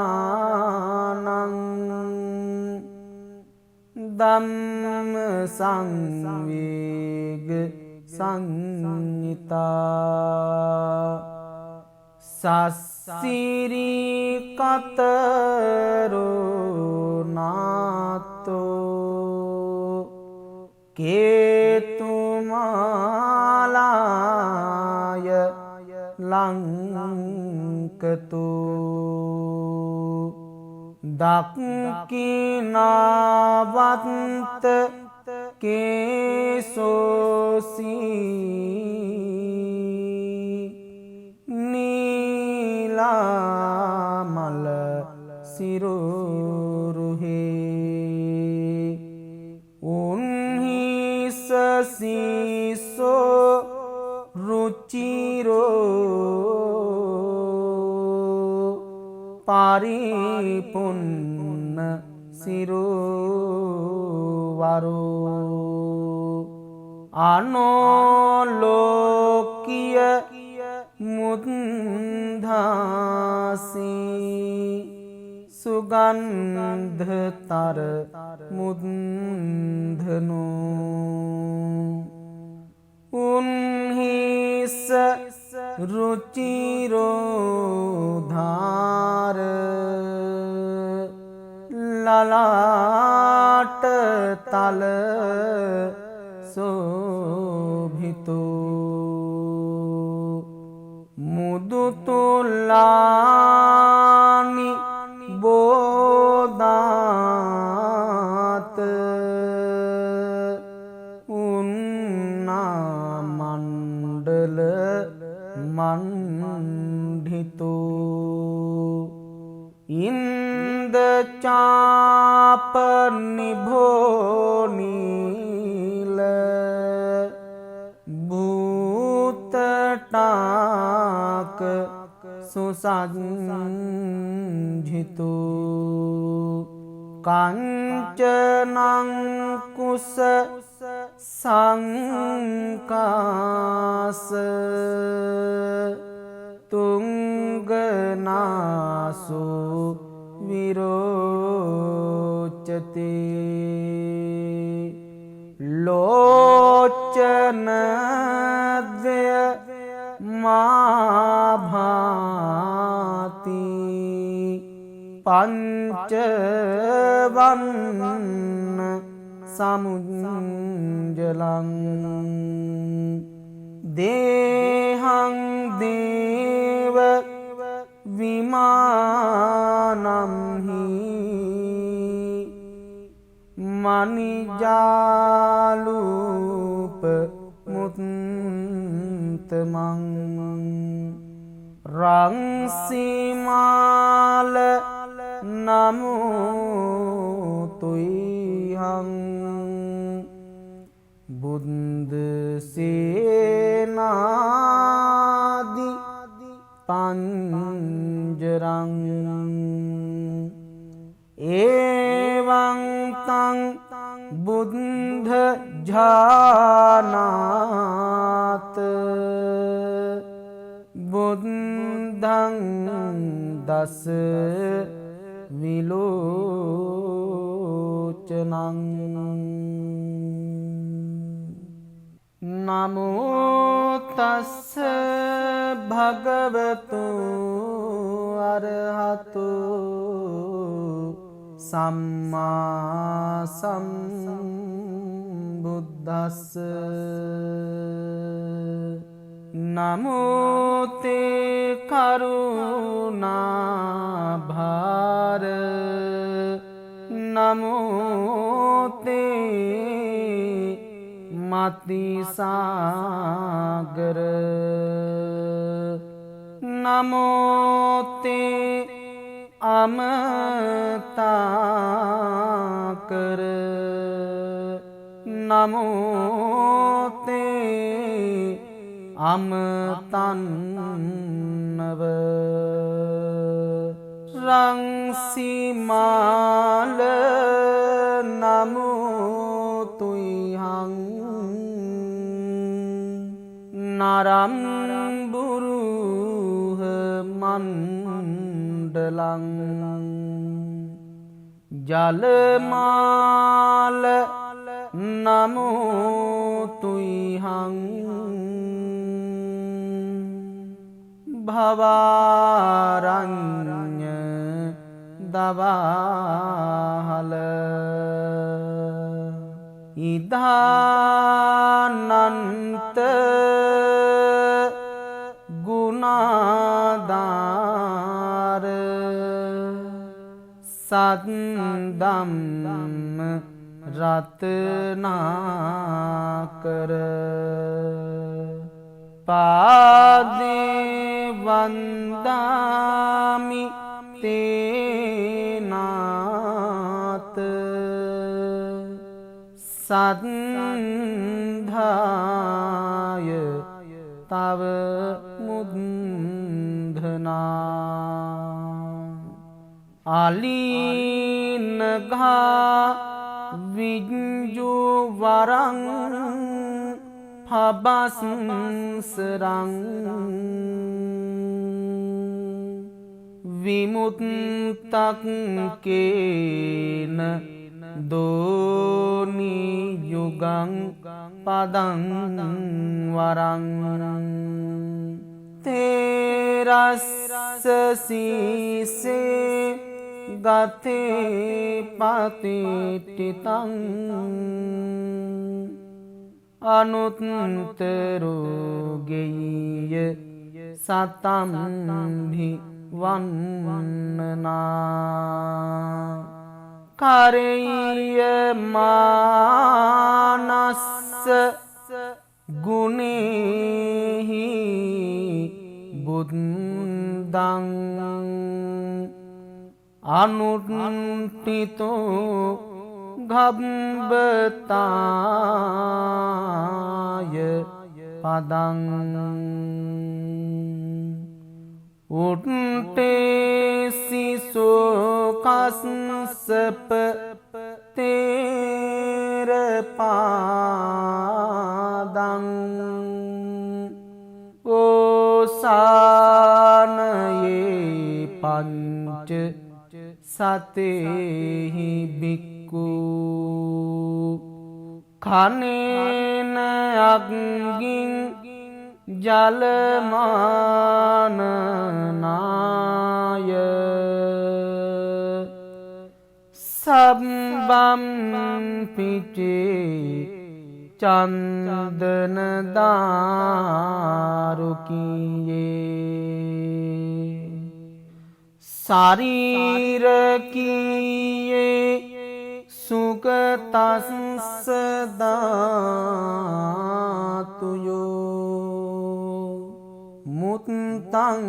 ධම්ම සංවේග සංහිතා සස්සිරි කතරෝ නාතෝ කේතුමාලාය ලංකතු දක්ඛිනාවන්ත කේසෝසී නීලාමල සිරුරුහේ උන්හිසසීසෝ රුචිරෝ පරිපුන්න සිරුවරෝ අනෝලෝකිය මුද්ධා सुगंधतर मुंधनु उन्हिस रुचिरोधार ललाट तल शोभितो मुदुतुलानि बोदात उन्नामंडल मंडितो इंद्रचाप निभो नील भूतटाक सुसंजितो कांचनांकुश संकास तुंगनासु विरोचते लोचन द्वय माभाति पंचवन्न समुज्जलं देहं देव विमानं हि मणिजालूप मुत्तमं रंसीमाल नमो तुय्यं बुद्ध सेनादि पंजरं एवं तं बुद्ध जानात बुद्धं दस विलोचनं नमो तस्स भगवतो अरहतो सम्मा सम्बुद्धस्स नमो ते करुणा भार नमो ते मति सागर नमो ते अमताकर नमो ते अमतन्नव रंसीमाल नमो तुय्यं नरं बुरुह मंडलं जलमाल नमो तुय्यं भवारण्य दवाहल इदानन्त गुणादार सदं रत्नाकर पादे वन्दामि ते नाथ सन्धाय तव मुन्धना आलीनघा विञ्जुवरं फबंसरं විමුත්තක්කේන දෝනියුගං පදං වරං තේරස්ස සීසේ ගතේ පතිට්ඨිතං අනුත්තරෝගෙය්‍ය සතම්හි වන්නනා කරෙය්‍ය මානස්ස ගුණේහි බුද්ධං අනුත්ථිතෝ ගබ්බතාය පදං උට්ටේසිසෝ කස්සප තේර පාදං ඕසානයේ පංච සතේහි බික්කු කනේන අග්ගින් ජලමානනාය සබ්බම් පිචේ චන්දන දාරුකියේ ශරීරකීයේ සුගතස්ස ධාතුයෝ මුත්තං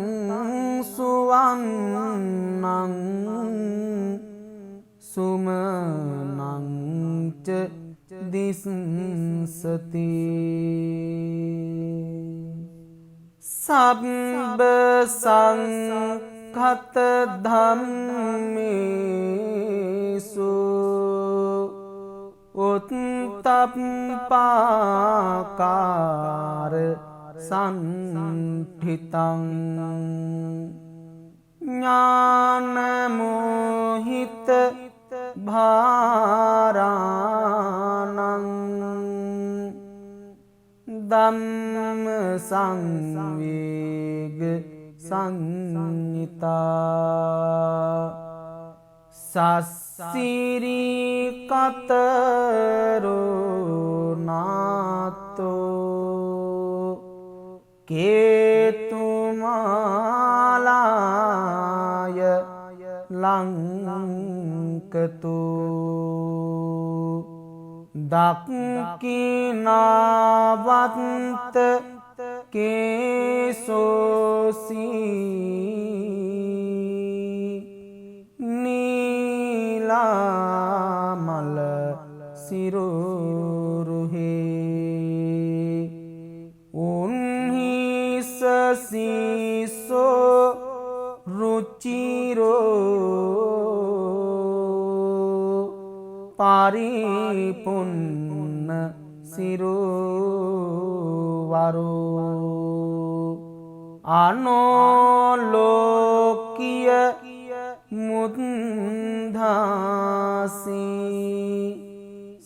සුවන්නං සුමනං ච දිස්සති සබ්බ සංඛත ධම්මේසු උත්තප්පාකාර සම්ඨිතං ඥානමෝහිත භාරාණං ධම්ම සංවේග සංඤිතා සස්සිරී කතරෝ නාතෝ කේතුමාලාය ලංකතු දක්ඛිනාවන්ත කේසෝසී නීලාමල සිරුරුහේ උන්හිසසීසෝ රුචිරෝ පරිපුන්න සිරුවරෝ අනෝලෝකිය මුද්ධාසී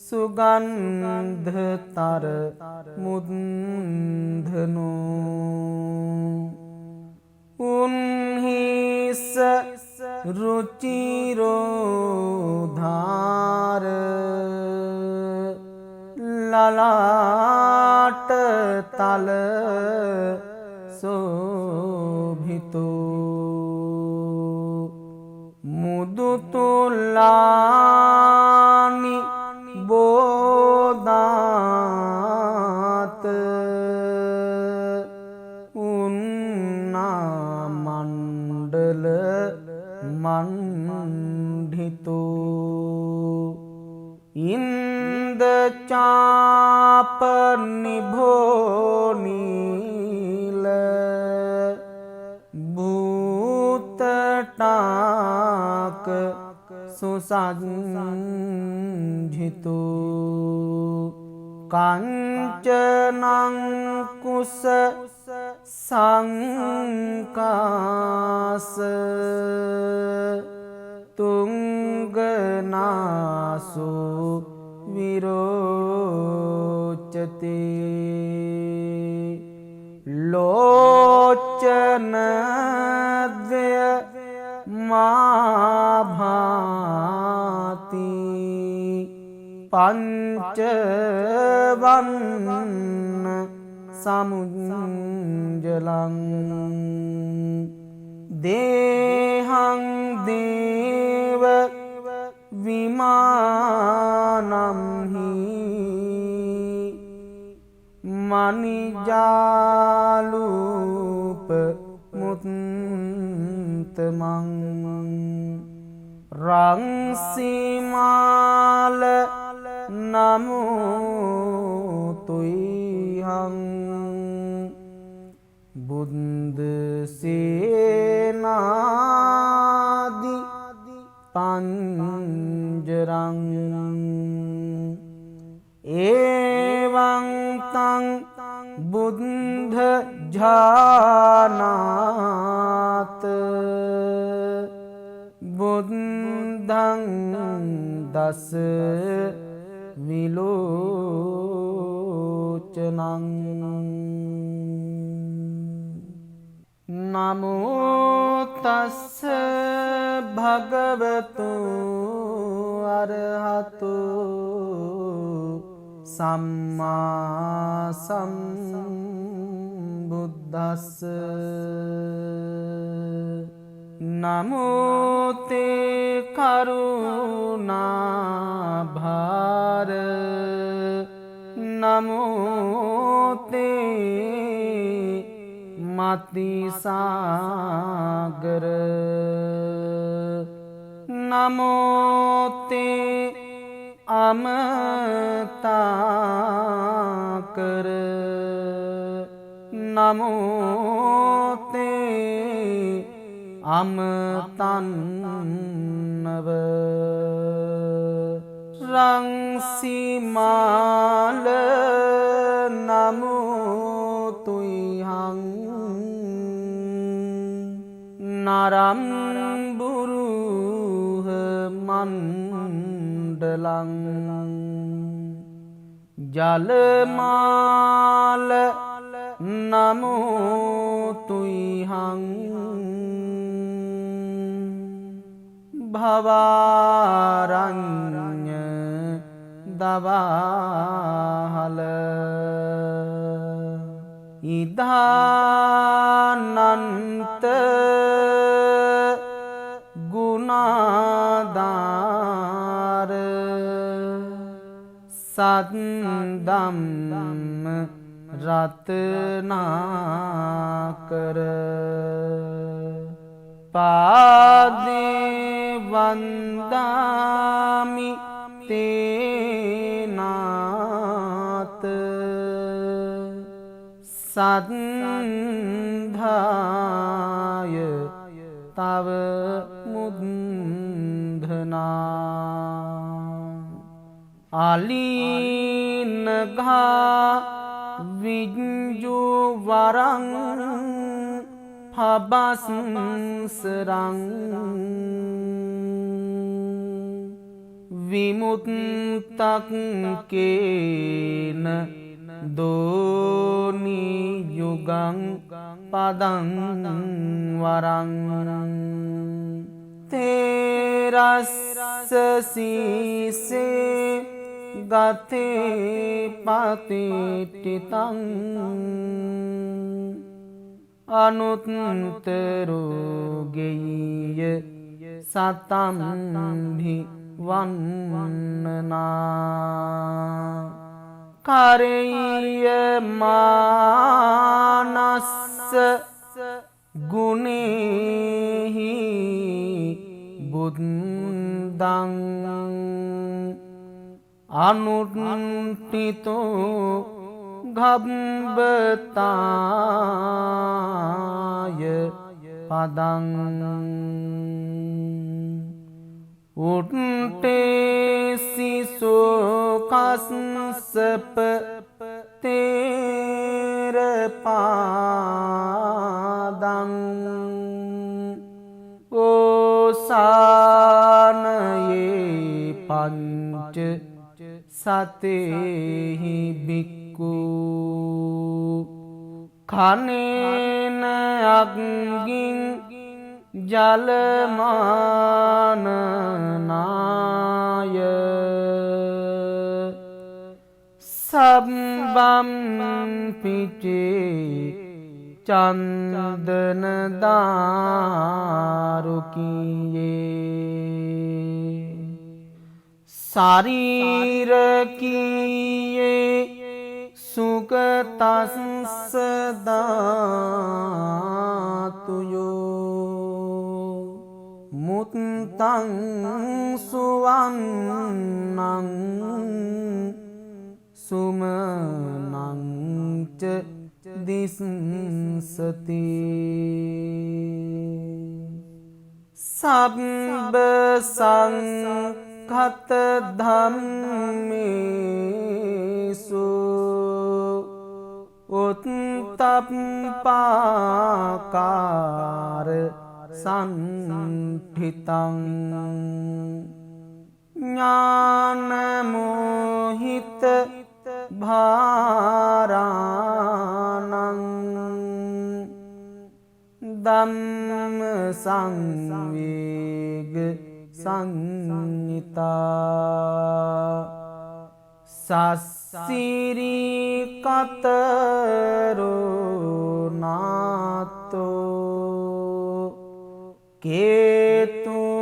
සුගන්ධතර මුද්ධනෝ උන්හිස රුචිරෝධාර ලලාට තල සෝභිතෝ මුදුතුලානි බෝධාත උන්නාමණ්ඩල මණ්ඩිතෝ ඉන්දචාප නිභෝනීල භූතටාක සුසංජිතු කංචනං කුස සංකාස තුංගනාසු විරෝචති ලෝචනද්වය මාභාති පංචවන්න සමුජ්ජලං දේහං දේව විමානම්හි මනිජාලූප මුත්තමං රංසිමාල නමුතුයිහං බුද්ධ සේනාදි පංජරං එවං තං බුද්ධ ජානාත බුද්ධං දස විලෝචනං නමෝ තස්ස භගවතු අරහතු සම්මා සම්බුද්දස්ස නමෝ තේ කරුණා භාර නමෝ තේ මති සාගර නමෝ තේ අමතාකර නමෝ තේ අමතන්නව රංසිමාල නමුතුයිහං නරම්බුරුහ මණ්ඩලං ජලමාල නමුතුයිහං භවාරඤ්ඤ දවාහල ඉදානන්ත ගුණාදාර සද්දම්ම රත්නාකර පාදේ වන්දාමි තේනාත සද්ධාය තව මුද්ධනා අලීනඝා විඤ්ජු වරං පබස්සරං විමුත්තක්කේන දෝනි යුගං පදං වරං තේරස්ස සීසේ ගතේ පතිටිතං අනුත්තරෝගෙය සතම්හි වන්නනා කරෙය මානස්ස ගුණෙහි බුද්දං අනුත්තිතෝ ගබ්බතාය පදං උට්ටේසිසෝ කස්සප තේරපා අවසානයේ පංච සතේහි බික්කු කනේන අග්ගින් ජලමානනාය සබ්බම් පිචේ චන්දන දාරුකියේ ශරීරකියේ සුගතස්ස ධාතුයෝ මුත්තං සුවන්නං සුමනං ච දිස්සති සබ්බ සංඛත ධම්මේසු උත්තප්පාකාර සම්ඨිතං ඥානමෝහිත භාරාණං ධම්ම සංවේග සංහිතා සස්සිරී කතරෝ නාතෝ කේතුමාලාය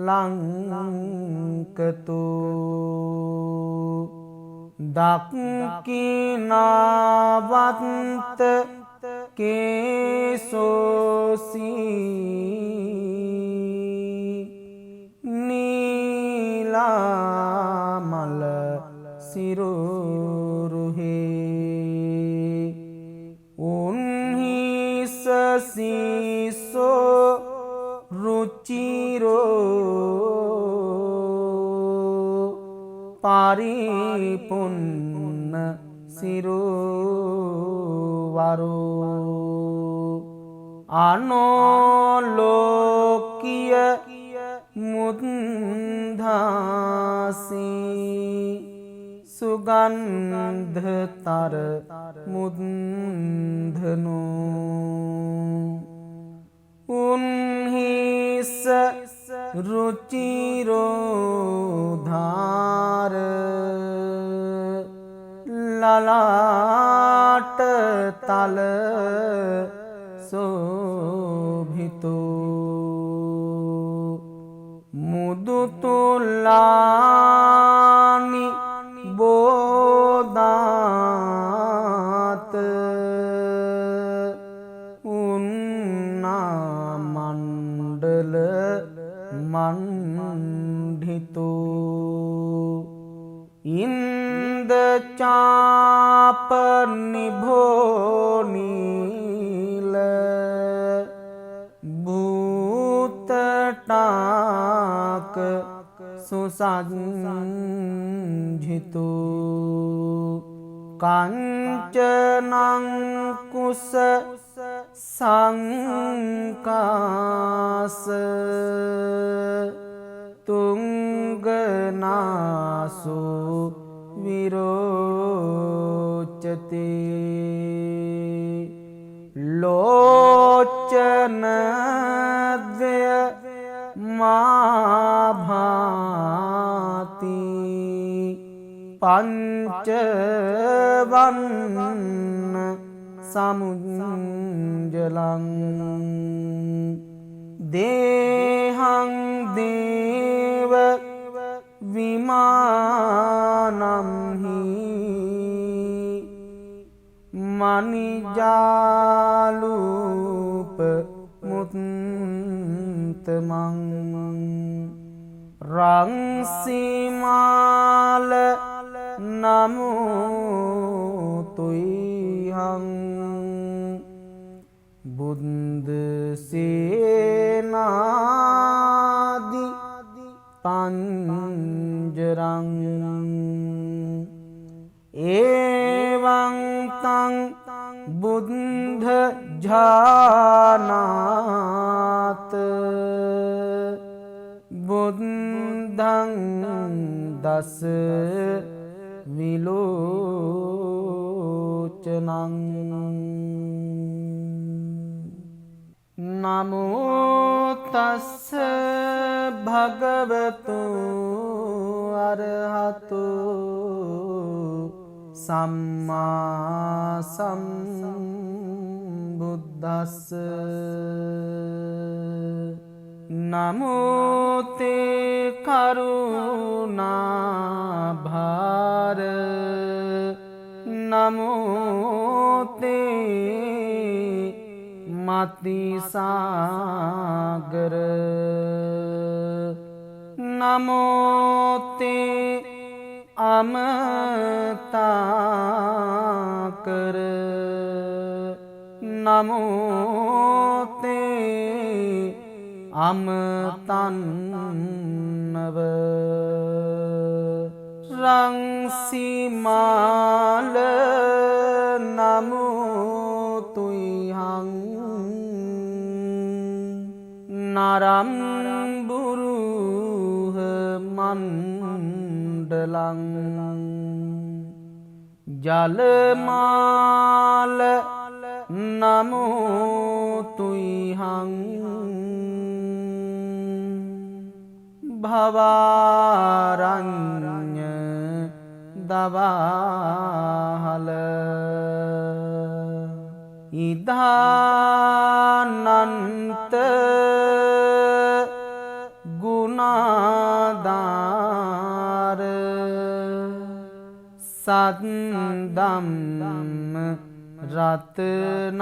ලංකතු දක්ඛිනාවන්ත කේසෝසී නීලාමල සිරුරුහේ උන්හිසසීසෝ රුචිරෝ පරිපුන්න සිරුවරෝ අනෝලෝකිය මුද්ධාසී සුගන්ධතර මුද්ධනෝ උන්හිස රුචිරෝධාර ලලාට තල සෝභිතෝ මුදුතුලානි බෝධාත උන්නාමණ්ඩල මණ්ඩිතෝ ඉන්දචාප නිභෝනීල භූතටාක සුසංජිතු කංචනං කුස සංකාස තුංගනාසු විරෝචති ලෝචනද්වය මාභාති පංචවන්න සමුංජලං දේහං දේව විමානම්හි මනිජාලූප මුත්තමං රංසිමාල නමුතුයිහං බුද්ධ සේනාදි පංජරං එවං තං බුද්ධ බුද්ධානාත බුද්ධං දස විලෝචනං නමෝ තස්ස භගවතු අරහතු සම්මා සම්බුද්දස්ස නමෝ තේ කරුණා භාර නමෝ තේ මති සාගර නමෝ තේ අමතාකර නමෝ තේ අමතන්නව රංසිමාල නමුතුයිහං නරම්බුරුහ මණ්ඩලං ජලමාල නමුතුයිහං භවාරඤ්ඤ දවාහල ඉදානන්ත ගුණාදාර සද්දම් රත්නාකර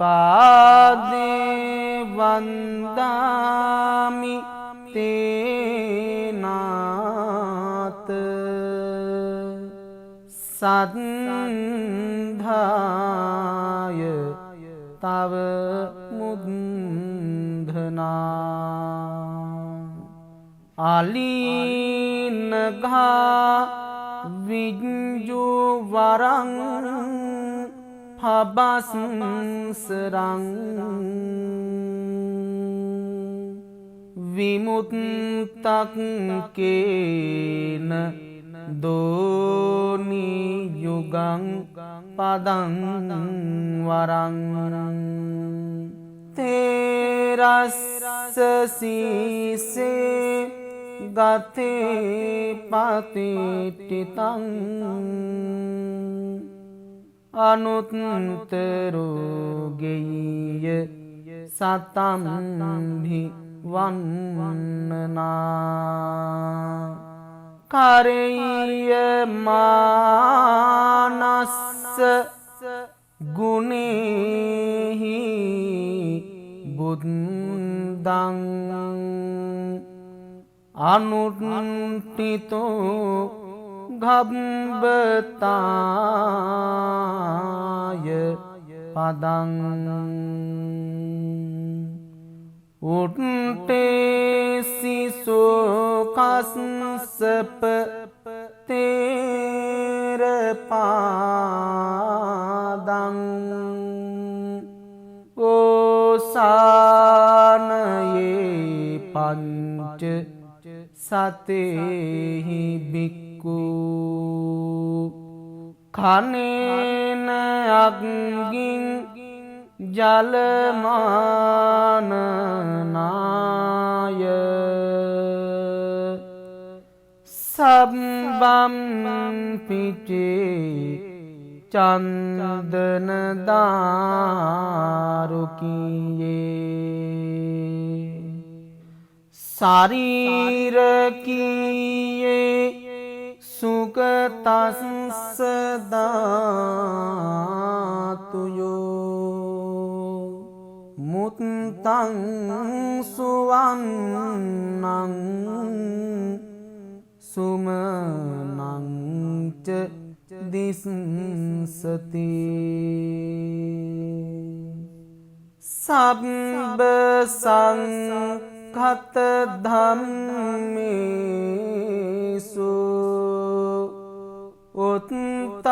පාදේ වන්දාමි තේනාත සද්ධාය තව මුද්ධනා අලීනඝා විඤ්ජු වරං පබස්සරං විමුත්තක්කේන දෝනි යුගං පදං වරං තේරස්ස සීසේ ගතේ පතිට්ඨිතං අනුත්තරෝගෙය්‍ය සතම්හි වන්නනා කරෙය්‍ය මානස්ස ගුණේහි බුද්ධං අනුත්ථිතෝ ගබ්බතාය පදං උට්ටේසිසෝ කස්සප තේර පාදං ඕසානයේ පංච සතේහි බික්කු කනේන අග්ගින් ජලමානනාය සබ්බම් පිචේ චන්දන දාරුකියේ ශරීරකීයේ සුගතස්ස ධාතුයෝ මුත්තං සුවන්නං සුමනං ච දිස්සති සබ්බ සංඛත ධම්මේසු උත්තප්පාකාර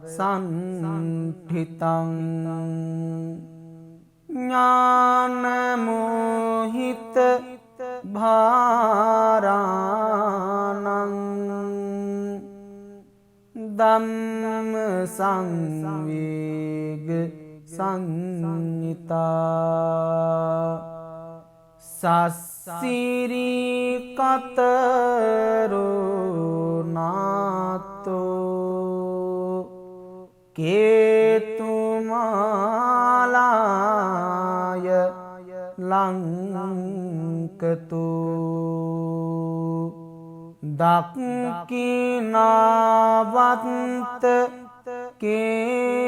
සන්ඨිතං ඥානමෝහිත භාරාණං ධම්ම සංවේග සංඤිතා සස්සිරි කතරෝ නාතෝ කේතුමාලාය ලංකතු දක්ඛිනාවන්ත කේසෝසී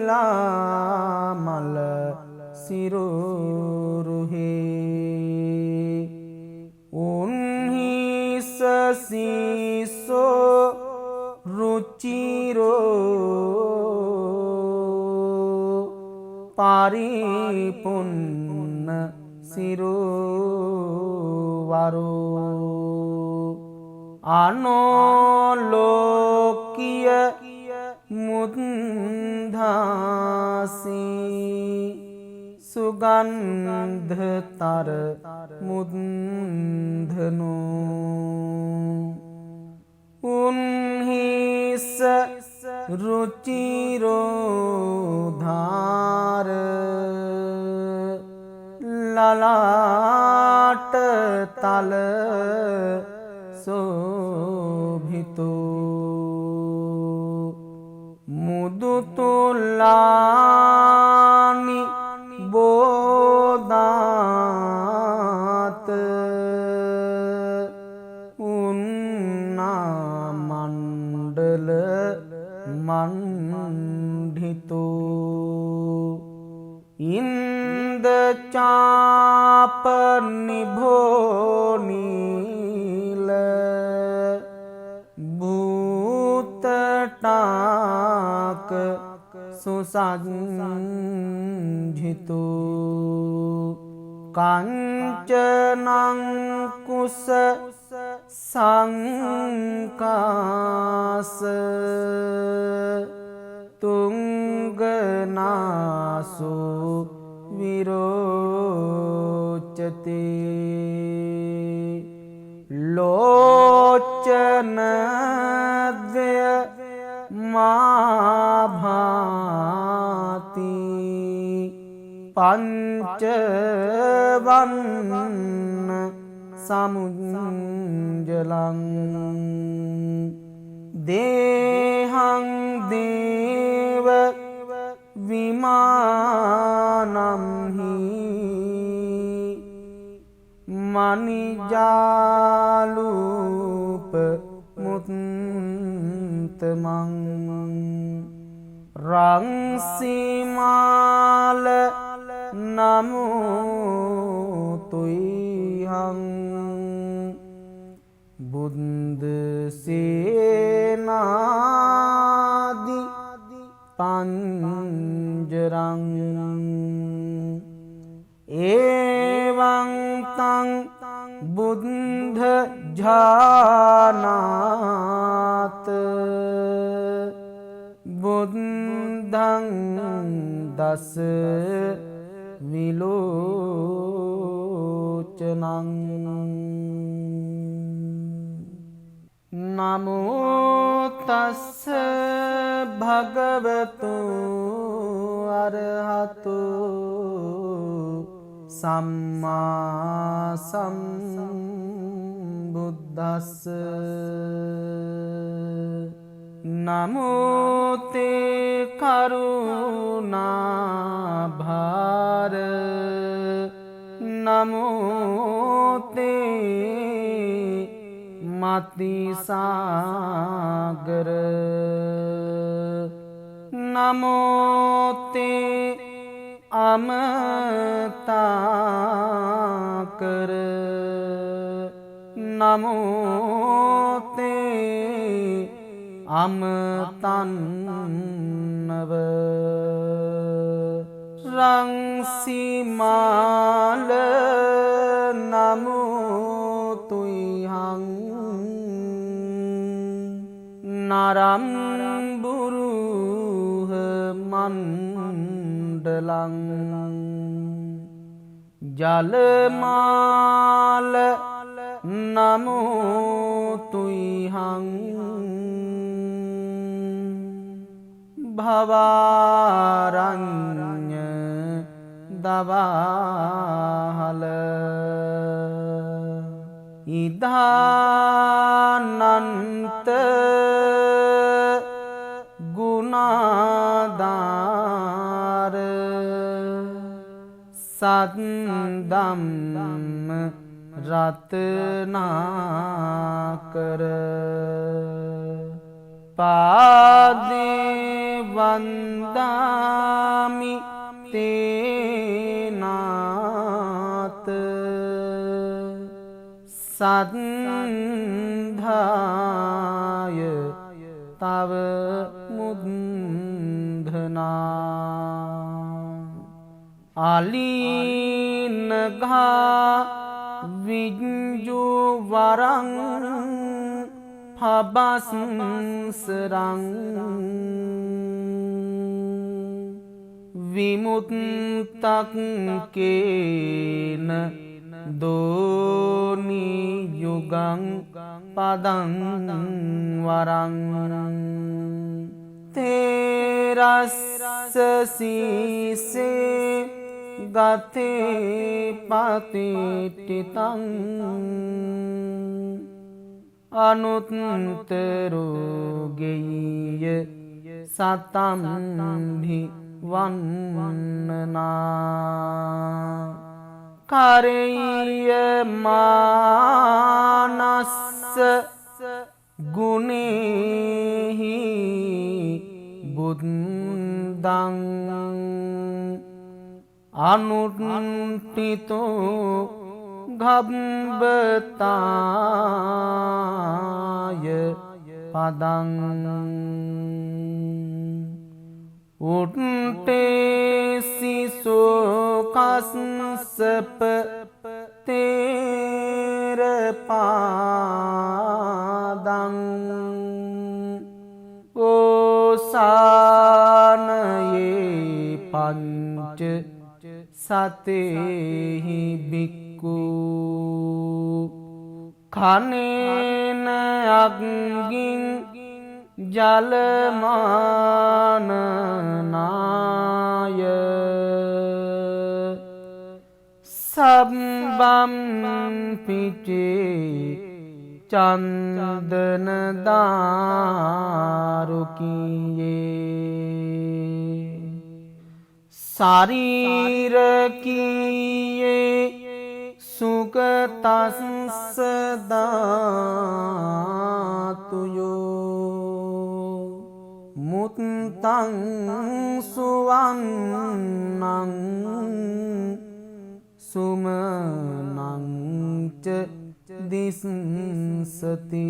නීලාමල සිරුරුහේ උන්හිසසීසෝ රුචිරෝ පරිපුන්න සිරුවරෝ අනෝලෝකිය මුද්ධාසී සුගන්ධතර මුද්ධනෝ උන්හිස රුචිරෝධාර ලලාට තල සෝභිතෝ මුදුතුලානි බෝධාත උන්නාමණ්ඩල මණ්ඩිතෝ ඉන්දචාප නිභෝනීල භූතටාක සුසංජිතු කංචනං කුස සංකාස තුංගනාසු විරෝචති ලෝචනද්වය මාභාති පංචවන්න සමුංජලං දේහං දේව විමානම්හි මනිජාලූප මුත්තමං රංසිමාල නමුතුයිහං බුද්ධ සේනාදි පංජරං එවං තං බුද්ධ ජානාත බුද්ධං දස විලෝචනං නමෝ තස්ස භගවතු අරහතු සම්මා සම්බුද්දස්ස නමෝ තේ කරුණා භාර නමෝ තේ මති සාගර නමෝ තේ අමතාකර නමෝ තේ අමතන්නව රංසිමාල නමුතුයිහං නරම්බුරුහ මණ්ඩලං ජලමාල නමුතුයිහං භවාරඤ්ඤ දවාහල ඉදානන්ත ගුණාදාර සද්දම්ම රත්නාකර පාදේ වන්දාමි තේනාත සද්ධාය තව මුද්ධනා අලීනඝා විඤ්ජු වරං පබස්සරං විමුත්තක්කේන දෝනි යුගං පදං වරං තේරස්ස සීසේ ගතේ පතිට්ඨිතං අනුත්තරෝගෙය්‍ය සතම්භි වන්නනා කරෙය්‍ය මානස්ස ගුණේහි බුද්ධං අනුත්ථිතෝ ගබ්බතාය පදං උට්ටේසිසෝ කස්සප තේර පාදං ඕසානයේ පංච සතේහි බික්කු කනේන අග්ගින් ජලමානනාය සබ්බම් පිචේ චන්දන දාරුකියේ ශරීරකීයේ සුගතස්ස ධාතුයෝ මුත්තං සුවන්නං සුමනං ච දිස්සති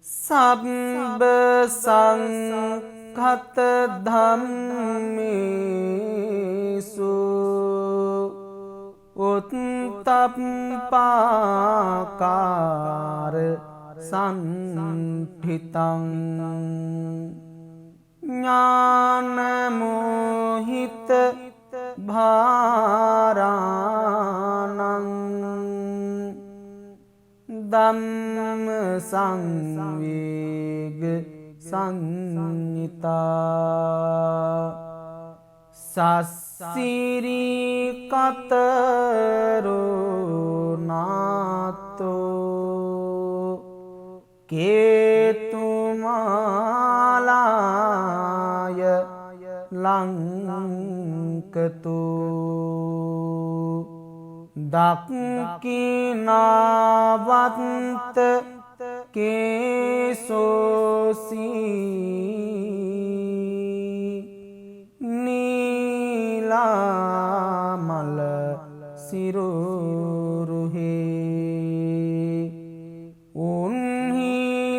සබ්බ සංඛත ධම්මේසු උත්තප්පාකාර සම්ඨිතං ඥානමෝහිත භාරාණං ධම්ම සංවේග සංහිතා සස්සිරි කතරෝ නාතෝ කේතුමාලාය ලංකතු දක්ඛිනාවන්ත කේසෝසී නීලාමල සිරුරුහේ උන්හිසසීසෝ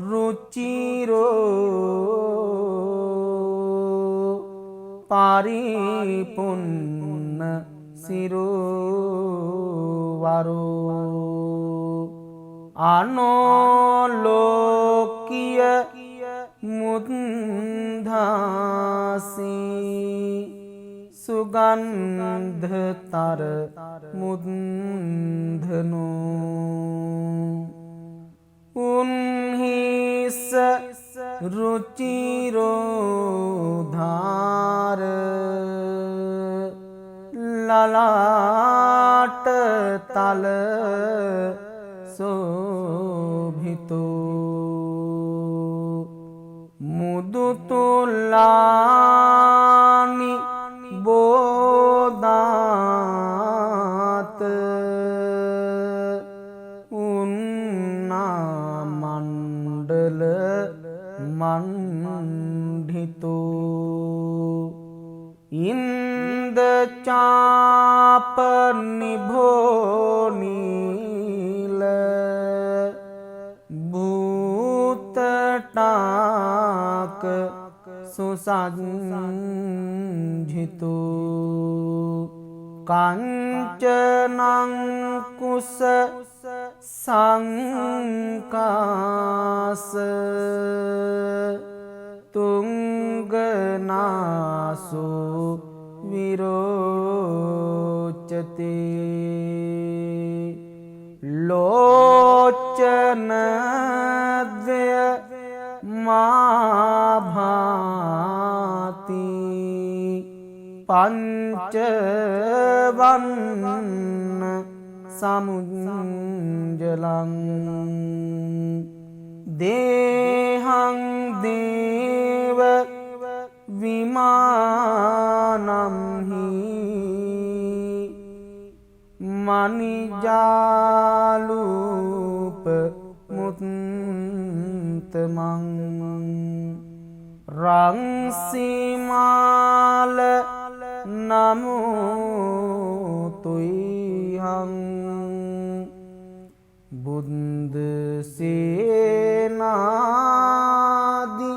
රුචිරෝ පරිපුන්න සිරුවරු අනෝලෝකිය මුද්දාසී සුගන්ධතර මුද්දනු උන්හිස රුචිරෝධාර ලලාට තල සෝභිතු මුදුතුලානි බෝධාත උන්නාමණ්ඩල මණ්ඩිතු ඉන්දචාප නිභෝනීල භූතටාක සුසංජිතු කංචනංකුස සංකාස තුංගනාසු විරෝචති ලෝචනද්වය මාභාති පංචවන්න සමුජලං දේහං දේව විමානම්හි මනිජාලූප මුත්තමං රංසිමාල නමුතුයිහං බුද්දසේනාදි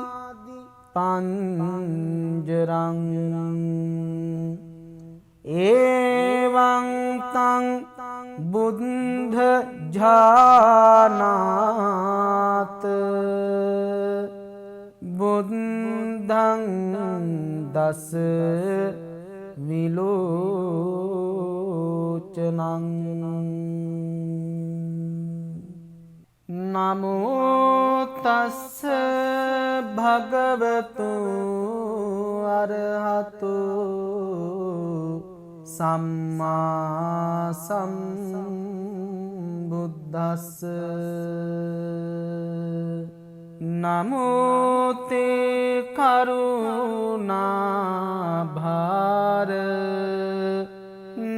පංජරං ඒවං තං බුද්ධ ජානාත බුද්ධං දස විලෝචනං නමෝ තස්ස භගවතු අරහතු සම්මා සම්බුද්දස්ස නමෝ තේ කරුණා භාර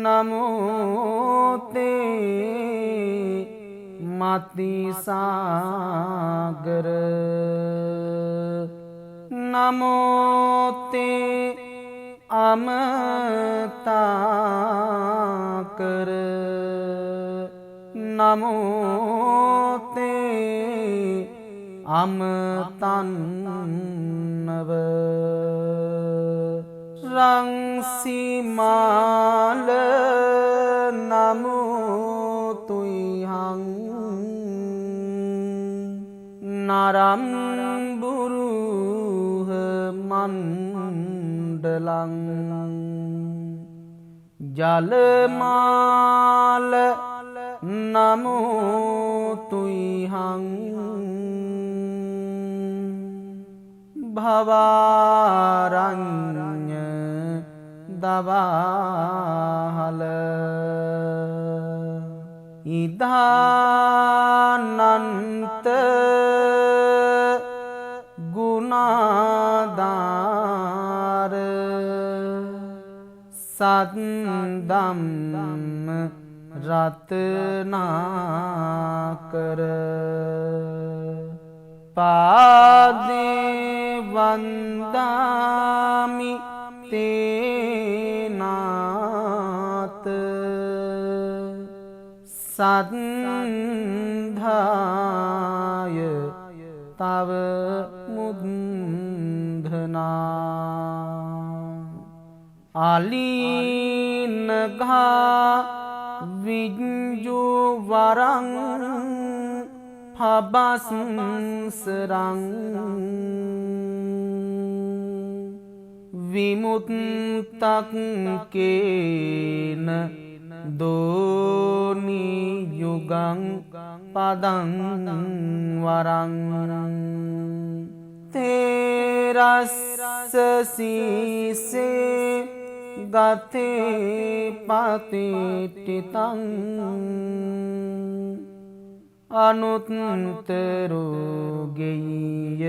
නමෝ තේ මති සාගර නමෝ තේ අමතාකර නමෝ තේ අමතන්නව රංසිමාල නමුතුයිහං නරම්බුරුහ මණ්ඩලං ජලමාල නමුතුයිහං භවාරඤ්ඤ දවාහල ඉදානන්ත ගුණාදාර සද්දම්ම රත්නාකර පාදේ වන්දාමි තේනාත සද්ධාය තව මුද්ධනා आलीनघा विंजु वरं फबंसरं विमुक्तं केन दोनियुगं पदं वरं तेरस्सीसे गते पतितं अनुत्तरो गेय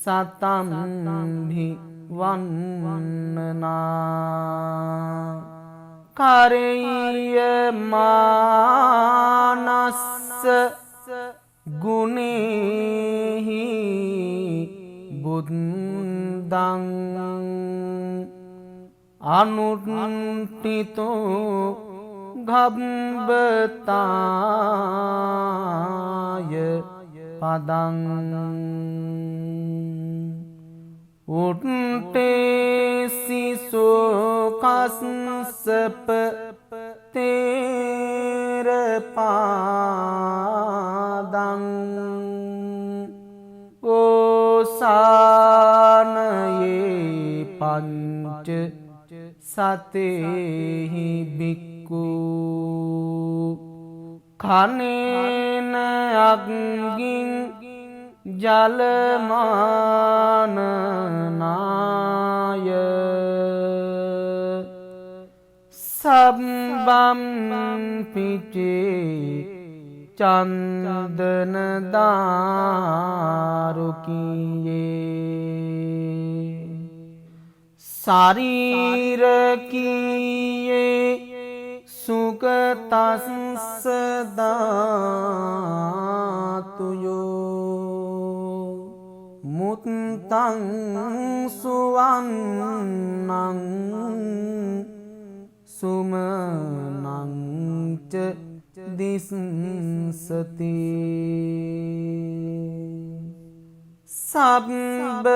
सतं भिवन्नना करयमानस्य गुणैः बुद्धं अनुत्थितो घम्बताय पदं उट्टे शिशोकस्सप तेरपादं ओसानये पंच सतेहि भिक्खु खनेन अग्निं जलमाननाय सब्बं पिचे चंदन दारुकिये शारीर किए सुगतस्सदातुयो मुत्तं सुवन्नं सुमनं च दिशन्ति सब्ब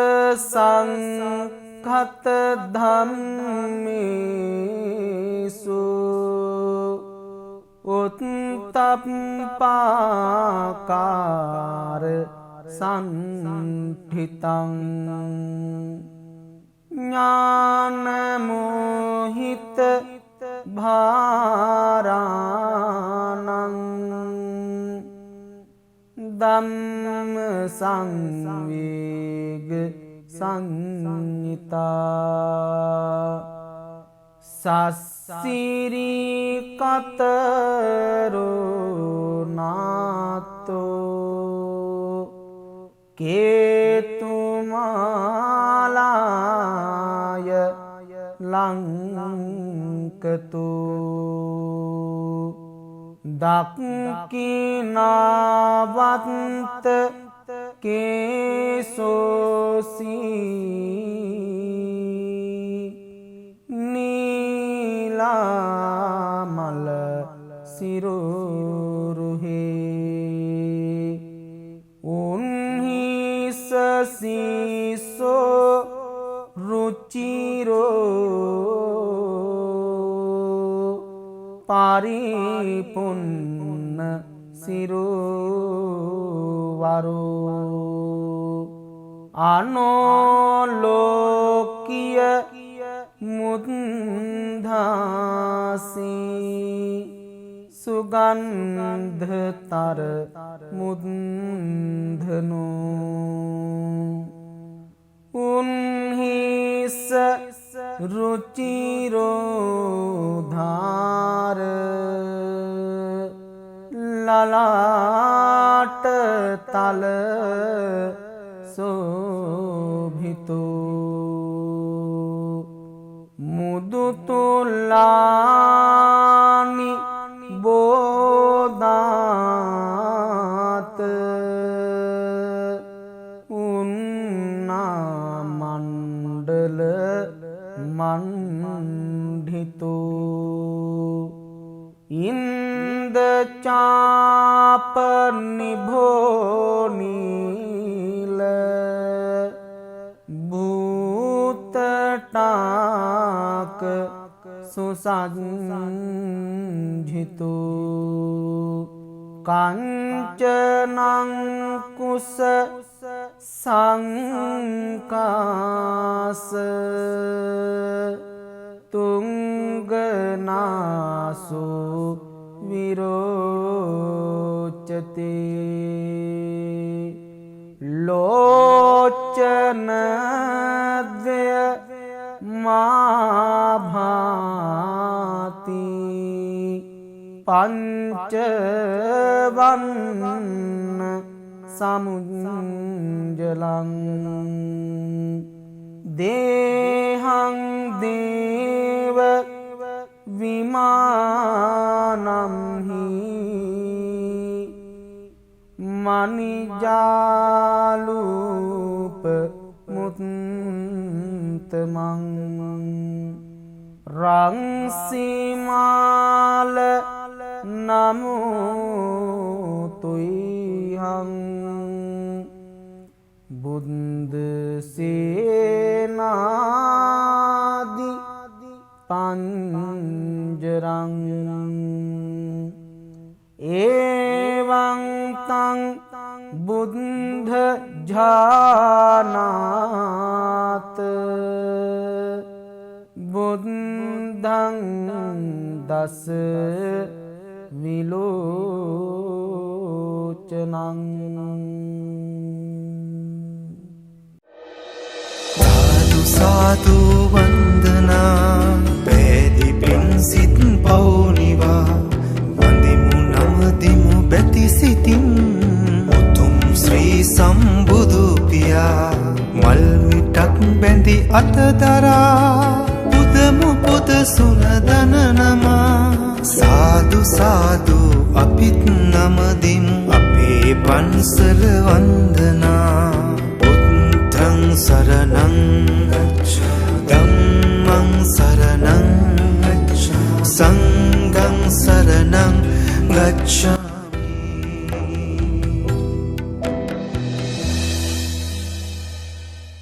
संघत धम्मेषु उत्तप्पाकार संठितं ज्ञानमोहित भारानं धम्म संवेग संहिता सस्सिरी कतरो नातो केतुमालाय लंकतो दक्षिणावन्त केशोसी नीलामल सिरोरुहे उन्ही ससीसो रुचिरो पारिपुन्न सिरोवरो अनोलोक्य मुद्धासी सुगंधतर मुद्धनो उन्ही रुचिरोधार ललाट तल शोभितो मुदुतुलानि बोदात उन्नामंडल मंडितो इंद्रचाप निभो नील भूत ජටාක සුසංජිතු කංචනං කුස සංකාස තුංගනාසු විරෝචති ලෝචනද්වය මාභාති පංචවන්න සමුංජලං දේහං දේව විමානම්හි මනිජාලූප මුත්තමං රංසිමාල නමුතුයිහං බුද්ධ සේනාදි පංජරං එවං තං බුද්ධ ජානාත බුද්ධං දස විලෝචනං සාදු වන්දනා පෑදි පින් සිත් පවුනිවා වඳිමු නමදිමු බැති සිතින් උතුම් ශ්‍රී සම්බුදු පියා මල් මිටක් බැඳි අතදරා පුදමු පුද සුරදන නමා සාදු සාදු අපිත් නමදිමු අපේ පන්සල වන්දනා බුද්ධං සරණං ධම්මං සරණං සංඝං සරණං ගච්ඡාමි